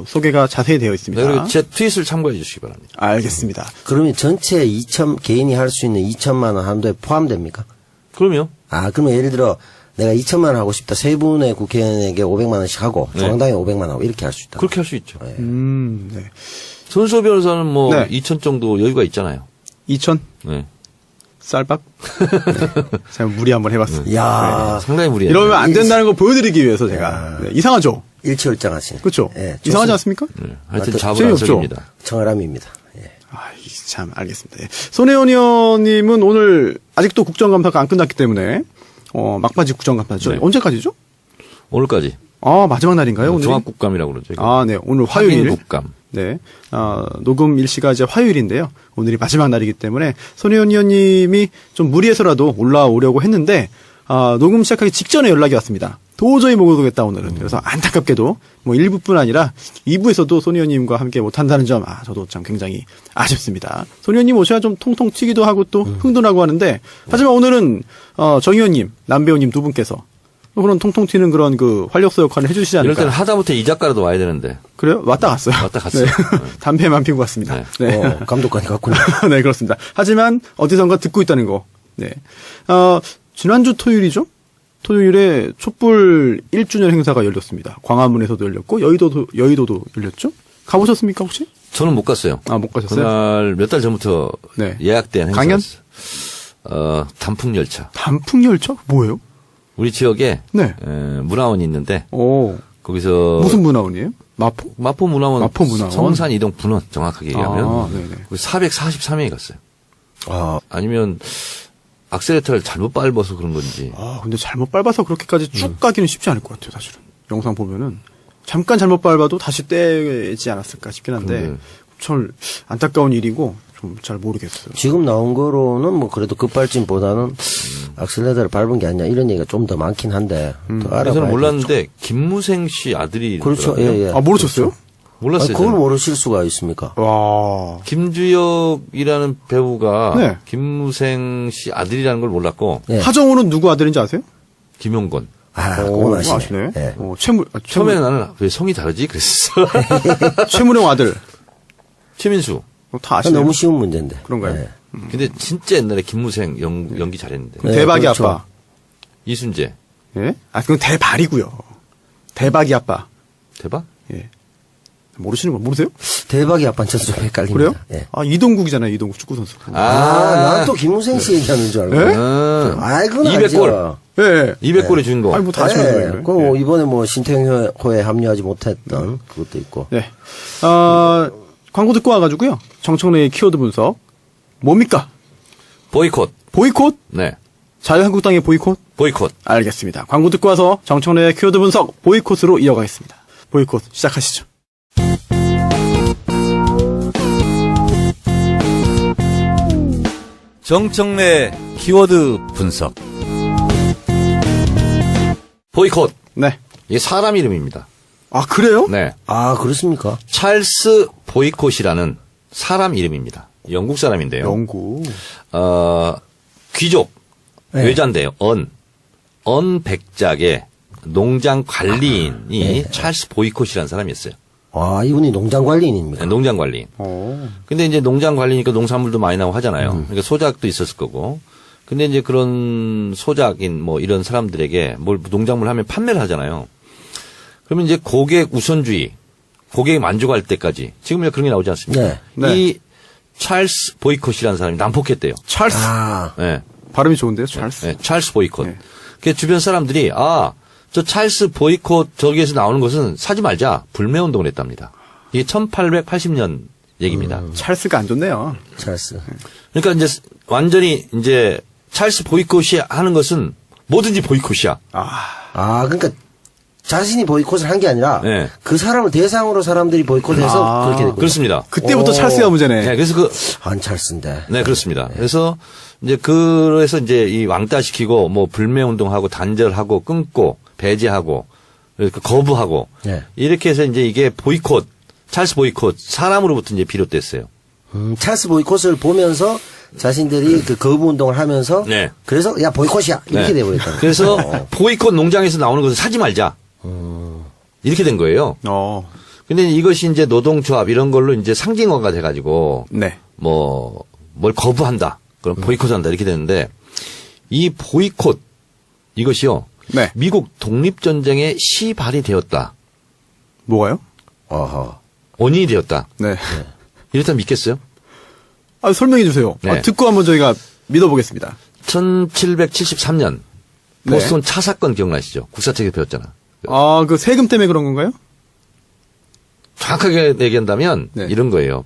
소개가 자세히 되어 있습니다. 그리고 제 트윗을 참고해 주시기 바랍니다. 알겠습니다. 그러면 전체 개인이 할 수 있는 2천만 원 한도에 포함됩니까? 그럼요. 그러면 예를 들어 내가 2천만 원 하고 싶다. 세 분의 국회의원에게 500만 원씩 하고 네. 중앙당에 500만 원 하고 이렇게 할 수 있다. 그렇게 할 수 있죠. 네. 손수호 변호사는 네. 2천 정도 여유가 있잖아요. 2천? 네. 쌀밥? 제가 무리 한번 해봤습니다. 야 상당히 무리해요. 이러면 안 된다는 걸 보여드리기 위해서 제가. 네, 이상하죠? 일치월장하시네. 그렇죠? 예, 이상하지 않습니까? 하여튼 맞다. 잡을 재미없죠? 안석입니다. 청아람입니다. 예. 참, 알겠습니다. 예. 손혜원 의원님은 오늘 아직도 국정감사가 안 끝났기 때문에, 막바지 국정감사죠. 네. 언제까지죠? 오늘까지. 마지막 날인가요? 오늘? 종합국감이라고 그러죠. 네. 오늘 화요일. 국감. 네. 녹음 일시가 이제 화요일인데요. 오늘이 마지막 날이기 때문에 손혜원 의원님이 좀 무리해서라도 올라오려고 했는데, 녹음 시작하기 직전에 연락이 왔습니다. 도저히 못 오겠다, 오늘은. 그래서 안타깝게도, 1부뿐 아니라 2부에서도 손 의원님과 함께 못한다는 점, 저도 참 굉장히 아쉽습니다. 손 의원님 오셔야 좀 통통 튀기도 하고 또 흥도 나고 하는데, 하지만 오늘은, 정 의원님, 남 배우님 두 분께서 그런 통통 튀는 그런 활력소 역할을 해주시지 이럴 않을까. 때는 하다못해 이 작가라도 와야 되는데. 그래요? 왔다 갔어요. 왔다 갔어요. 네. 담배만 피고 왔습니다. 네. 감독관이 갔군요. 네, 그렇습니다. 하지만 어디선가 듣고 있다는 거. 네. 지난주 토요일이죠? 토요일에 촛불 1주년 행사가 열렸습니다. 광화문에서도 열렸고 여의도도 열렸죠? 가보셨습니까, 혹시? 저는 못 갔어요. 못 가셨어요? 그날 몇 달 전부터 네. 예약된 강연? 행사였어요. 단풍열차. 단풍열차? 뭐예요? 우리 지역에 네. 문화원이 있는데 거기서 무슨 문화원이에요? 마포? 마포 문화원 성산 이동 분원 정확하게 얘기하면 네네. 443명이 갔어요. 아니면 악셀레터를 잘못 밟아서 그런 건지. 근데 잘못 밟아서 그렇게까지 쭉 가기는 쉽지 않을 것 같아요, 사실은. 영상 보면은 잠깐 잘못 밟아도 다시 떼지 않았을까 싶긴 한데 참 안타까운 일이고 좀 잘 모르겠어요. 지금 나온 거로는 그래도 급발진보다는 악셀레터를 밟은 게 아니냐 이런 얘기가 좀 더 많긴 한데 더 알아봐야 저는 몰랐는데 김무생 씨 아들이 그렇죠. 예. 모르셨어요? 몰랐어요. 그걸 모르실 수가 있습니까? 와. 김주혁이라는 배우가 네. 김무생 씨 아들이라는 걸 몰랐고 네. 하정우는 누구 아들인지 아세요? 김용건. 그건 아시네. 아시네. 예. 처음에는 나는 왜 성이 다르지 그랬어. 최문영 아들. 최민수. 다 아시네요. 너무 쉬운 문제인데. 그런가요? 예. 근데 진짜 옛날에 김무생 연기 잘했는데. 네, 대박이 그렇죠. 아빠. 이순재. 예? 그건 대발이고요. 대박이 아빠. 대박? 예. 모르시는 거 모르세요? 대박이 아빠는 저도 좀 헷갈립니다. 그래요? 예. 아, 이동국이잖아요. 이동국 축구 선수. 나는 또 김우생 씨 얘기하는 줄 알고. 아이, 그건 200골. 예. 네. 200골의 주인공. 아니, 뭐 다 아시면서 네. 그래요. 그럼 이번에 뭐 신태용호에 합류하지 못했던 그것도 있고. 네. 광고 듣고 와가지고요. 정청래의 키워드 분석. 뭡니까? 보이콧. 보이콧? 네. 자유한국당의 보이콧? 보이콧. 알겠습니다. 광고 듣고 와서 정청래의 키워드 분석 보이콧으로 이어가겠습니다. 보이콧 시작하시죠. 정청래 키워드 분석. 보이콧. 네. 이게 사람 이름입니다. 아, 그래요? 네. 아, 그렇습니까? 찰스 보이콧이라는 사람 이름입니다. 영국 사람인데요. 영구. 귀족. 네. 외자인데요. 백작의 농장 관리인이 찰스 보이콧이라는 사람이었어요. 아, 이분이 농장 관리인입니까? 네, 농장 관리인. 근데 이제 농장 관리니까 농산물도 많이 나오고 하잖아요. 그러니까 소작도 있었을 거고. 근데 이제 그런 소작인 뭐 이런 사람들에게 뭘 농작물 하면 판매를 하잖아요. 그러면 이제 고객 우선주의, 고객이 만족할 때까지 지금 그런 게 나오지 않습니까? 네. 네. 이 찰스 보이콧이라는 사람이 난폭했대요. 찰스. 아, 네. 발음이 좋은데요, 찰스. 네, 찰스 보이콧. 네. 그 주변 사람들이 저 찰스 보이콧 저기에서 나오는 것은 사지 말자 불매운동을 했답니다. 이게 1880년 얘기입니다. 찰스가 안 좋네요. 찰스. 그러니까 이제 완전히 이제 찰스 보이콧이 하는 것은 뭐든지 보이콧이야. 아, 그러니까 자신이 보이콧을 한 게 아니라 네. 그 사람을 대상으로 사람들이 보이콧해서 그렇게 됐고. 그렇습니다. 그때부터 오. 찰스가 문제네. 네, 그래서 안 찰스인데. 네, 그렇습니다. 그래서 그래서 이제 이 왕따시키고 뭐 불매운동하고 단절하고 끊고 배제하고 거부하고 네. 이렇게 해서 이제 이게 보이콧, 찰스 보이콧 사람으로부터 이제 비롯됐어요. 찰스 보이콧을 보면서 자신들이 그 거부 운동을 하면서 네. 그래서 야 보이콧이야 이렇게 네. 돼버렸다. 그래서 보이콧 농장에서 나오는 것은 사지 말자. 이렇게 된 거예요. 근데 이것이 이제 노동조합 이런 걸로 이제 상징화가 돼가지고 네. 뭐 뭘 거부한다. 그럼 보이콧한다 이렇게 되는데 이 보이콧 이것이요. 네. 미국 독립전쟁의 시발이 되었다. 뭐가요? 어허. 원인이 되었다. 네. 이렇다면 믿겠어요? 아, 설명해 주세요. 네. 듣고 한번 저희가 믿어보겠습니다. 1773년 네. 보스턴 차 사건 기억나시죠? 국사책에 배웠잖아. 아, 그 세금 때문에 그런 건가요? 정확하게 얘기한다면 네. 이런 거예요.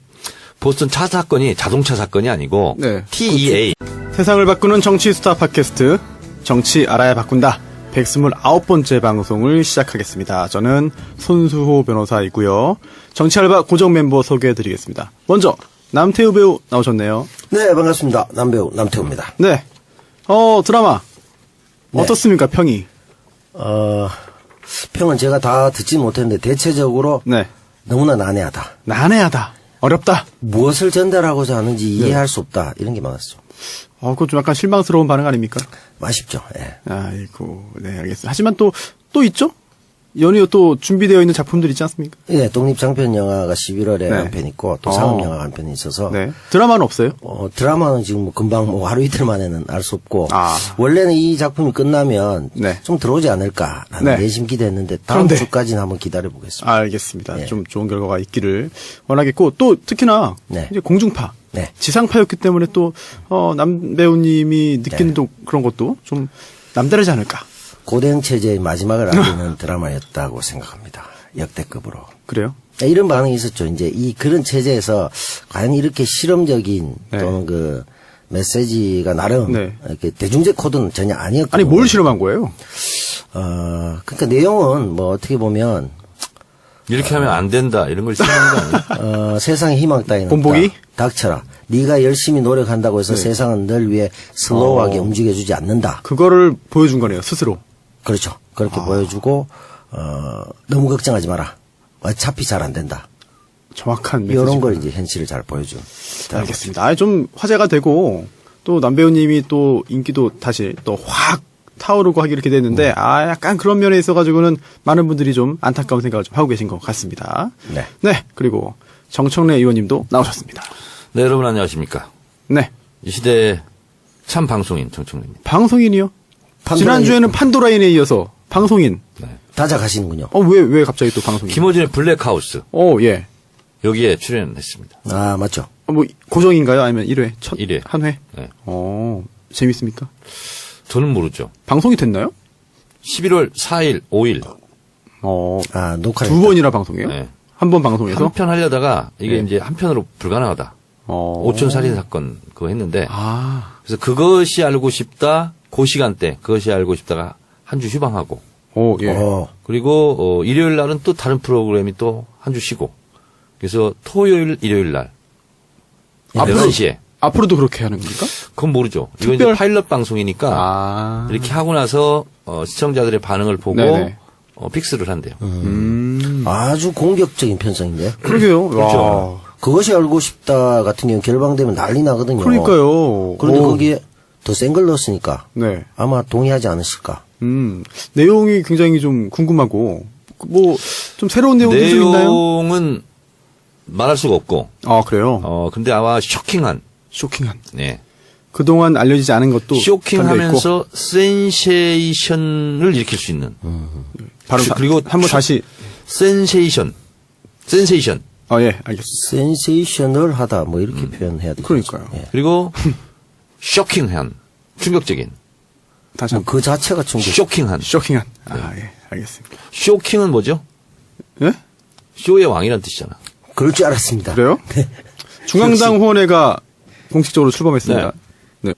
보스턴 차 사건이 자동차 사건이 아니고 네. TEA. 세상을 바꾸는 정치 스타 팟캐스트 정치 알아야 바꾼다 129번째 방송을 시작하겠습니다. 저는 손수호 변호사이고요. 정치 알바 고정 멤버 소개해드리겠습니다. 먼저 남태우 배우 나오셨네요. 네, 반갑습니다. 남배우 남태우입니다. 네. 드라마 네. 어떻습니까, 평이? 평은 제가 다 듣지 못했는데 대체적으로 네. 너무나 난해하다. 난해하다. 어렵다. 무엇을 전달하고자 하는지 이해할 수 없다. 이런 게 많았죠. 그거 좀 약간 실망스러운 반응 아닙니까? 아쉽죠. 예. 아이고, 네, 알겠습니다. 하지만 또 있죠? 연이어 또 준비되어 있는 작품들 있지 않습니까? 예, 독립장편 영화가 11월에 네. 한 편 있고 또 상업 영화가 한 편 있어서 네. 드라마는 없어요? 드라마는 지금 뭐 금방 뭐 하루 이틀 만에는 알 수 없고 원래는 이 작품이 끝나면 네. 좀 들어오지 않을까라는 네. 내심 기대했는데 다음 그런데. 주까지는 한번 기다려 보겠습니다. 알겠습니다. 예. 좀 좋은 결과가 있기를 원하겠고 또 특히나 네. 이제 공중파, 네. 지상파였기 때문에 또 남 배우님이 느끼는 또 그런 것도 좀 남다르지 않을까. 고대행 체제의 마지막을 알리는 드라마였다고 생각합니다. 역대급으로. 그래요? 이런 반응이 있었죠. 이제 그런 체제에서 과연 이렇게 실험적인 네. 또는 그 메시지가 나름 네. 이렇게 대중적 코드는 전혀 아니었고. 아니 뭘 실험한 거예요? 그러니까 내용은 뭐 어떻게 보면 이렇게 하면 안 된다 이런 걸 생각한 거 아니에요? 세상의 희망 따위는 본보기? 없다. 닥쳐라. 네가 열심히 노력한다고 해서 세상은 널 위해 슬로우하게 움직여주지 않는다. 그거를 보여준 거네요, 스스로. 그렇죠. 그렇게 보여주고 너무 걱정하지 마라. 어차피 잘 안 된다. 정확한 메시지. 이런 걸 이제 현실을 잘 보여준. 알겠습니다. 좀 화제가 되고 또 남배우님이 또 인기도 다시 또 확 타오르고 하기 이렇게 됐는데 약간 그런 면에 있어가지고는 많은 분들이 좀 안타까운 생각을 좀 하고 계신 것 같습니다. 네. 네. 그리고 정청래 의원님도 나오셨습니다. 네, 여러분 안녕하십니까? 네. 이 시대의 참 방송인 정청래입니다. 방송인이요? 지난주에는 판도라인에 이어서 방송인. 다자 가시는군요. 왜 갑자기 또 방송인? 김어준의 블랙하우스. 예. 여기에 출연했습니다. 아, 맞죠. 고정인가요? 아니면 1회? 첫 1회. 한 회? 네. 재밌습니까? 저는 모르죠. 방송이 됐나요? 11월 4일, 5일. 녹화. 두 번이나 방송해요? 네. 한 번 방송해서? 한 편 하려다가 이게 네. 이제 한 편으로 불가능하다. 오촌 살인 사건 그거 했는데. 그래서 그것이 알고 싶다. 그 시간대 그것이 알고 싶다가 한 주 휴방하고. 예. 그리고 일요일 날은 또 다른 프로그램이 또 한 주 쉬고. 그래서 토요일, 일요일 날. 11시에. 앞으로도 그렇게 하는 겁니까? 그건 모르죠. 이건 이제 파일럿 방송이니까 이렇게 하고 나서 시청자들의 반응을 보고 픽스를 한대요. 아주 공격적인 편성인데. 그러게요. 그렇죠. 그것이 알고 싶다 같은 경우 결방되면 난리 나거든요. 그러니까요. 그런데 거기에 더 센 걸 넣었으니까 네. 아마 동의하지 않으실까. 내용이 굉장히 좀 궁금하고 좀 새로운 내용이 좀 있나요? 내용은 말할 수가 없고. 그래요? 근데 아마 쇼킹한. 네. 그동안 알려지지 않은 것도 쇼킹하면서 센세이션을 일으킬 수 있는. 바로 그리고 한번 다시 센세이션. 예, 알겠습니다. 센세이셔널하다 뭐 이렇게 표현해야 되죠. 그러니까요. 예. 그리고 쇼킹한. 충격적인. 다시 그 자체가 충격. 쇼킹한. 예, 알겠습니다. 쇼킹은 뭐죠? 예? 쇼의 왕이란 뜻이잖아. 그럴 줄 알았습니다. 그래요? 중앙당 후원회가 공식적으로 출범했습니다. 네.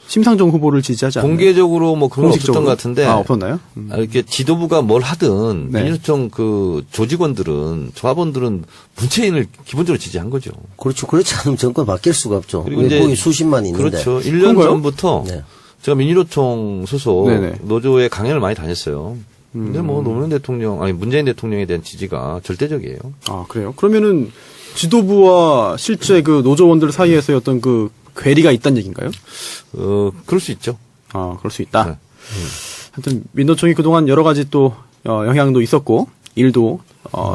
심상정 후보를 지지하지 않나요? 공개적으로 뭐 그런 건 없었던 것 같은데. 없었나요? 이렇게 지도부가 뭘 하든 네. 민주노총 그 조직원들은 조합원들은 문재인을 기본적으로 지지한 거죠. 그렇죠. 그렇지 않으면 정권 바뀔 수가 없죠. 그리고 이제 거기 수십만 있는데. 그렇죠. 1년 그런가요? 전부터 네. 제가 민주노총 소속 네네. 노조에 강연을 많이 다녔어요. 근데 노무현 대통령, 문재인 대통령에 대한 지지가 절대적이에요. 그래요? 그러면은 지도부와 실제 그 노조원들 사이에서의 어떤 그 괴리가 있다는 얘기인가요? 그럴 수 있죠. 그럴 수 있다. 네. 하여튼 민노총이 그동안 여러 가지 또 영향도 있었고 일도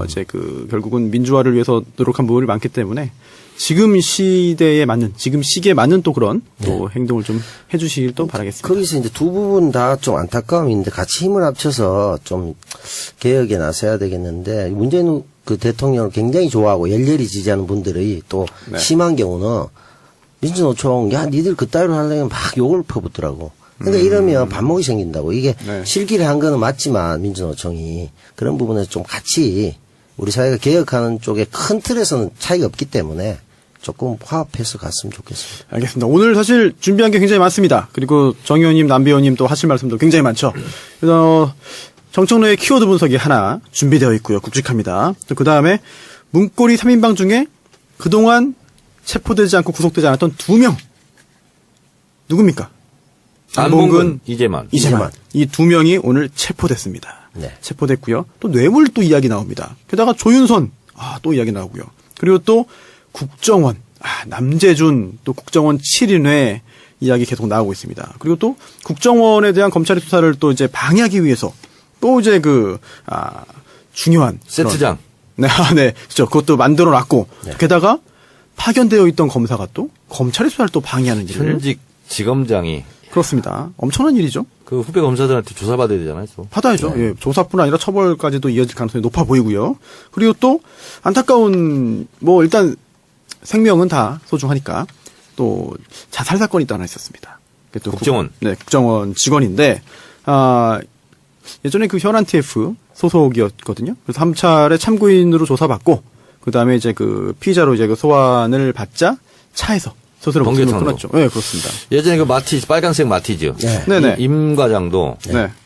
이제 그 결국은 민주화를 위해서 노력한 부분이 많기 때문에 지금 시대에 맞는 지금 시기에 맞는 또 그런 또 행동을 좀 해주시길 또 바라겠습니다. 거기서 이제 두 부분 다 좀 안타까움이 있는데 같이 힘을 합쳐서 좀 개혁에 나서야 되겠는데 문재인 그 대통령을 굉장히 좋아하고 열렬히 지지하는 분들이 또 심한 경우는 민주노총 니들 그따위로 하려면 막 욕을 퍼붓더라고. 그러니까 이러면 반목이 생긴다고. 이게 실기를 한 거는 맞지만 민주노총이 그런 부분에서 좀 같이 우리 사회가 개혁하는 쪽에 큰 틀에서는 차이가 없기 때문에 조금 화합해서 갔으면 좋겠습니다. 알겠습니다. 오늘 사실 준비한 게 굉장히 많습니다. 그리고 정 의원님, 남 의원님 또 하실 말씀도 굉장히 많죠. 그래서 정청래의 키워드 분석이 하나 준비되어 있고요. 굵직합니다. 그 다음에 문고리 3인방 중에 그동안 체포되지 않고 구속되지 않았던 2명. 누굽니까? 안봉근, 이재만. 이 2명이 오늘 체포됐습니다. 네. 체포됐고요. 또 뇌물 또 이야기 나옵니다. 게다가 조윤선, 또 이야기 나오고요. 그리고 또 국정원, 남재준, 또 국정원 7인회 이야기 계속 나오고 있습니다. 그리고 또 국정원에 대한 검찰의 수사를 또 이제 방해하기 위해서 또 이제 중요한 세트장. 네, 그렇죠. 그것도 만들어 놨고 게다가 파견되어 있던 검사가 또 검찰의 수사를 또 방해하는 일을. 현직 지검장이. 그렇습니다. 엄청난 일이죠. 그 후배 검사들한테 조사받아야 되잖아요. 또. 받아야죠. 예, 조사뿐 아니라 처벌까지도 이어질 가능성이 높아 보이고요. 그리고 또 안타까운 일단 생명은 다 소중하니까 또 자살 사건이 또 하나 있었습니다. 또 국정원. 국정원 직원인데 예전에 그 현안 TF 소속이었거든요. 그래서 3차례 참고인으로 조사받고 그다음에 이제 그 피의자로 이제 그 소환을 받자 차에서 스스로 목숨을 끊었죠. 네, 그렇습니다. 예전에 그 마티즈, 빨간색 마티즈. 네네. 임 과장도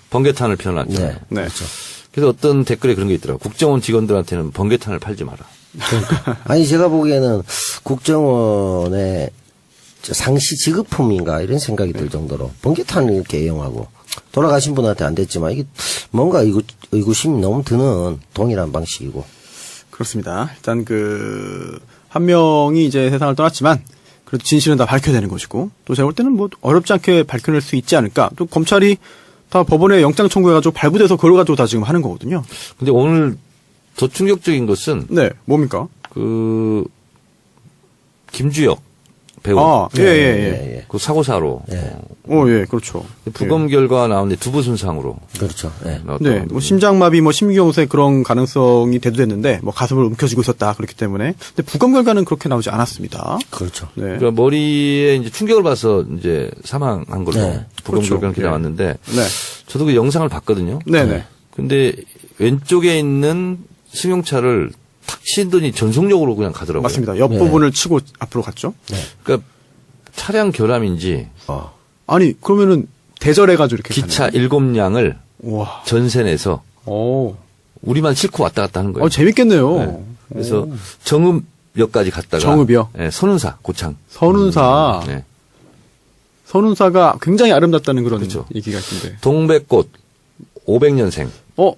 번개탄을 피워놨잖아요. 네. 그렇죠. 그래서 어떤 댓글에 그런 게 있더라고요. 국정원 직원들한테는 번개탄을 팔지 마라. 그러니까. 아니, 제가 보기에는 국정원의 상시 지급품인가 이런 생각이 들 정도로 번개탄을 이렇게 애용하고 돌아가신 분한테 안 됐지만 이게 뭔가 의구심이 너무 드는 동일한 방식이고. 그렇습니다. 일단 한 명이 이제 세상을 떠났지만 그래도 진실은 다 밝혀야 되는 것이고 또 제가 볼 때는 어렵지 않게 밝혀낼 수 있지 않을까. 또 검찰이 다 법원에 영장 청구해가지고 발부돼서 그걸 가지고 다 지금 하는 거거든요. 근데 오늘 더 충격적인 것은 네, 뭡니까? 김주혁 배우. 아, 예. 그 사고사로. 예, 그렇죠. 부검 결과 나오는데 두부 순상으로. 그렇죠. 예. 네, 뭐 심장마비, 뭐 심경색 그런 가능성이 대두됐는데 뭐 가슴을 움켜쥐고 있었다 그렇기 때문에. 근데 부검 결과는 그렇게 나오지 않았습니다. 그렇죠. 네. 그러니까 머리에 이제 충격을 받아서 이제 사망한 걸로 네. 부검 그렇죠. 결과는 나왔는데 네. 저도 그 영상을 봤거든요. 네네. 근데 왼쪽에 있는 승용차를 탁 치더니 전속력으로 그냥 가더라고요. 맞습니다. 옆부분을 치고 앞으로 갔죠. 그러니까 차량 결함인지 아니, 그러면은 대절해가지고 이렇게. 기차 7량을 와. 전세내서 오. 우리만 싣고 왔다 갔다 하는 거예요. 재밌겠네요. 네. 그래서 정읍역까지 갔다가 정읍이요? 네, 선운사 고창. 선운사. 네. 선운사가 굉장히 아름답다는 그런 그렇죠. 얘기가 있던데. 동백꽃 500년생.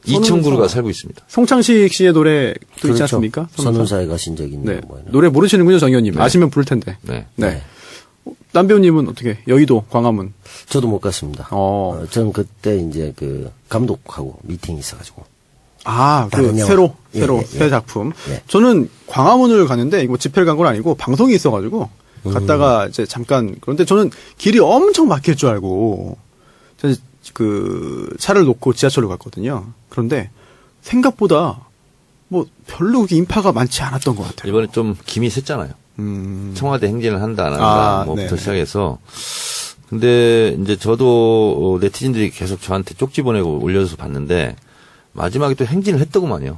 이청구루가 살고 있습니다. 송창식 씨의 노래도 있지 그렇죠. 않습니까? 선운사에 가신 적이 있는 네. 거예요. 노래 모르시는군요, 정 의원님. 아시면 부를 텐데. 네. 네. 남 배우님은 어떻게? 여의도, 광화문. 저도 못 갔습니다. 전 그때 이제 그 감독하고 미팅이 있어가지고. 아, 다른 영화. 새 작품. 예. 저는 광화문을 가는데, 이거 집회를 간 건 아니고, 방송이 있어가지고, 갔다가 이제 잠깐, 그런데 저는 길이 엄청 막힐 줄 알고, 저는 그, 차를 놓고 지하철로 갔거든요. 그런데, 생각보다, 뭐, 별로 그렇게 인파가 많지 않았던 것 같아요. 이번에 좀 김이 샜잖아요. 청와대 행진을 한다, 안 한다, 아, 뭐부터 네네. 시작해서. 근데 이제 저도 네티즌들이 계속 저한테 쪽지 보내고 올려서 봤는데, 마지막에 또 행진을 했더구만요.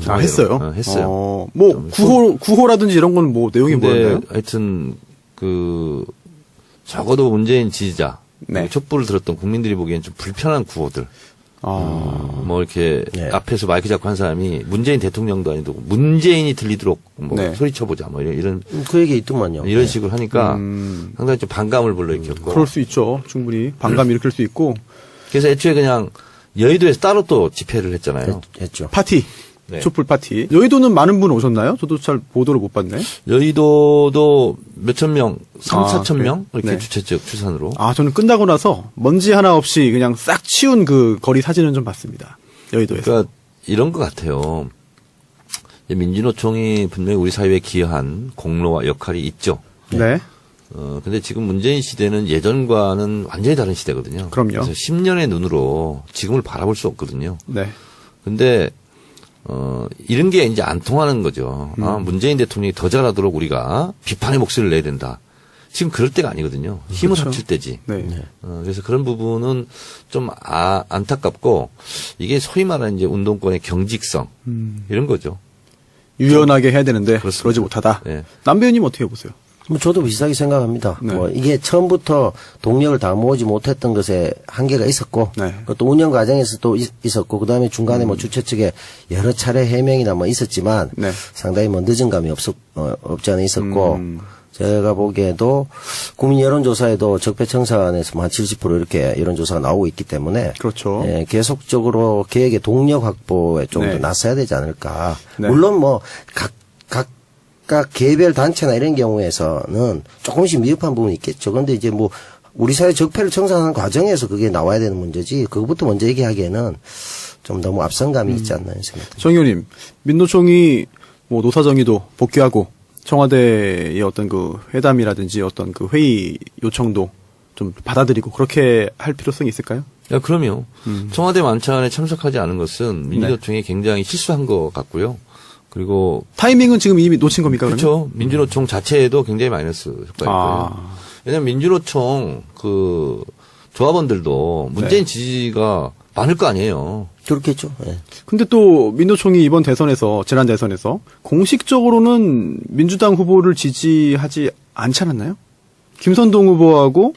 했어요? 했어요. 뭐, 구호라든지 이런 건 뭐, 내용이 근데 뭐였나요? 하여튼 적어도 문재인 지지자 네. 촛불을 들었던 국민들이 보기엔 좀 불편한 구호들. 뭐 이렇게 네. 앞에서 마이크 잡고 한 사람이 문재인 대통령도 아니고 문재인이 들리도록 뭐 네. 소리쳐보자 뭐 이런 그 얘기 있더만요. 이런 식으로 하니까 상당히 좀 반감을 불러일으켰고. 그럴 수 있죠. 충분히. 반감 일으킬 수 있고. 그래서 애초에 그냥 여의도에서 따로 또 집회를 했잖아요. 했죠. 파티. 네. 촛불 파티. 여의도는 많은 분 오셨나요? 저도 잘 보도를 못 봤네. 여의도도 몇천 명, 3,4천 명 그래요? 이렇게 네. 주최측 추산으로. 저는 끝나고 나서 먼지 하나 없이 그냥 싹 치운 그 거리 사진은 좀 봤습니다. 여의도에서. 그러니까 이런 것 같아요. 민주노총이 분명히 우리 사회에 기여한 공로와 역할이 있죠. 네. 근데 지금 문재인 시대는 예전과는 완전히 다른 시대거든요. 그럼요. 그래서 10년의 눈으로 지금을 바라볼 수 없거든요. 네. 근데 이런 게 이제 안 통하는 거죠. 문재인 대통령이 더 잘하도록 우리가 비판의 목소리를 내야 된다. 지금 그럴 때가 아니거든요. 힘을 그렇죠. 합칠 때지. 네. 그래서 그런 부분은 좀 안타깝고 이게 소위 말하는 이제 운동권의 경직성 이런 거죠. 유연하게 해야 되는데 그렇습니다. 그러지 못하다. 네. 남 배우님 어떻게 보세요? 뭐 저도 비슷하게 생각합니다. 네. 뭐 이게 처음부터 동력을 다 모으지 못했던 것에 한계가 있었고, 네. 또 운영 과정에서 또 있었고, 그 다음에 중간에 뭐 주최 측에 여러 차례 해명이나 뭐 있었지만, 네. 상당히 뭐 늦은 감이 없지 않아 있었고, 제가 보기에도 국민 여론조사에도 적폐청산에서 뭐 한 70% 이렇게 여론조사가 나오고 있기 때문에, 그렇죠. 예, 계속적으로 계획의 동력 확보에 좀 더 네. 나서야 되지 않을까. 네. 물론 뭐 각각 개별 단체나 이런 경우에서는 조금씩 미흡한 부분이 있겠죠. 그런데 이제 뭐 우리 사회 적폐를 청산하는 과정에서 그게 나와야 되는 문제지 그것부터 먼저 얘기하기에는 좀 너무 앞선감이 있지 않나 생각합니다. 정 의원님, 민노총이 뭐 노사정의도 복귀하고 청와대의 어떤 그 회담이라든지 어떤 그 회의 요청도 좀 받아들이고 그렇게 할 필요성이 있을까요? 야, 그럼요. 청와대 만찬에 참석하지 않은 것은 민주노총이 굉장히 실수한 것 같고요. 그리고 타이밍은 지금 이미 놓친 겁니까? 그러면? 그렇죠. 민주노총 자체에도 굉장히 마이너스 효과가 있고요. 왜냐하면 민주노총 그 조합원들도 문재인 지지가 많을 거 아니에요. 그렇겠죠. 예. 근데 또 민노총이 이번 대선에서 지난 대선에서 공식적으로는 민주당 후보를 지지하지 않지 않았나요? 김선동 후보하고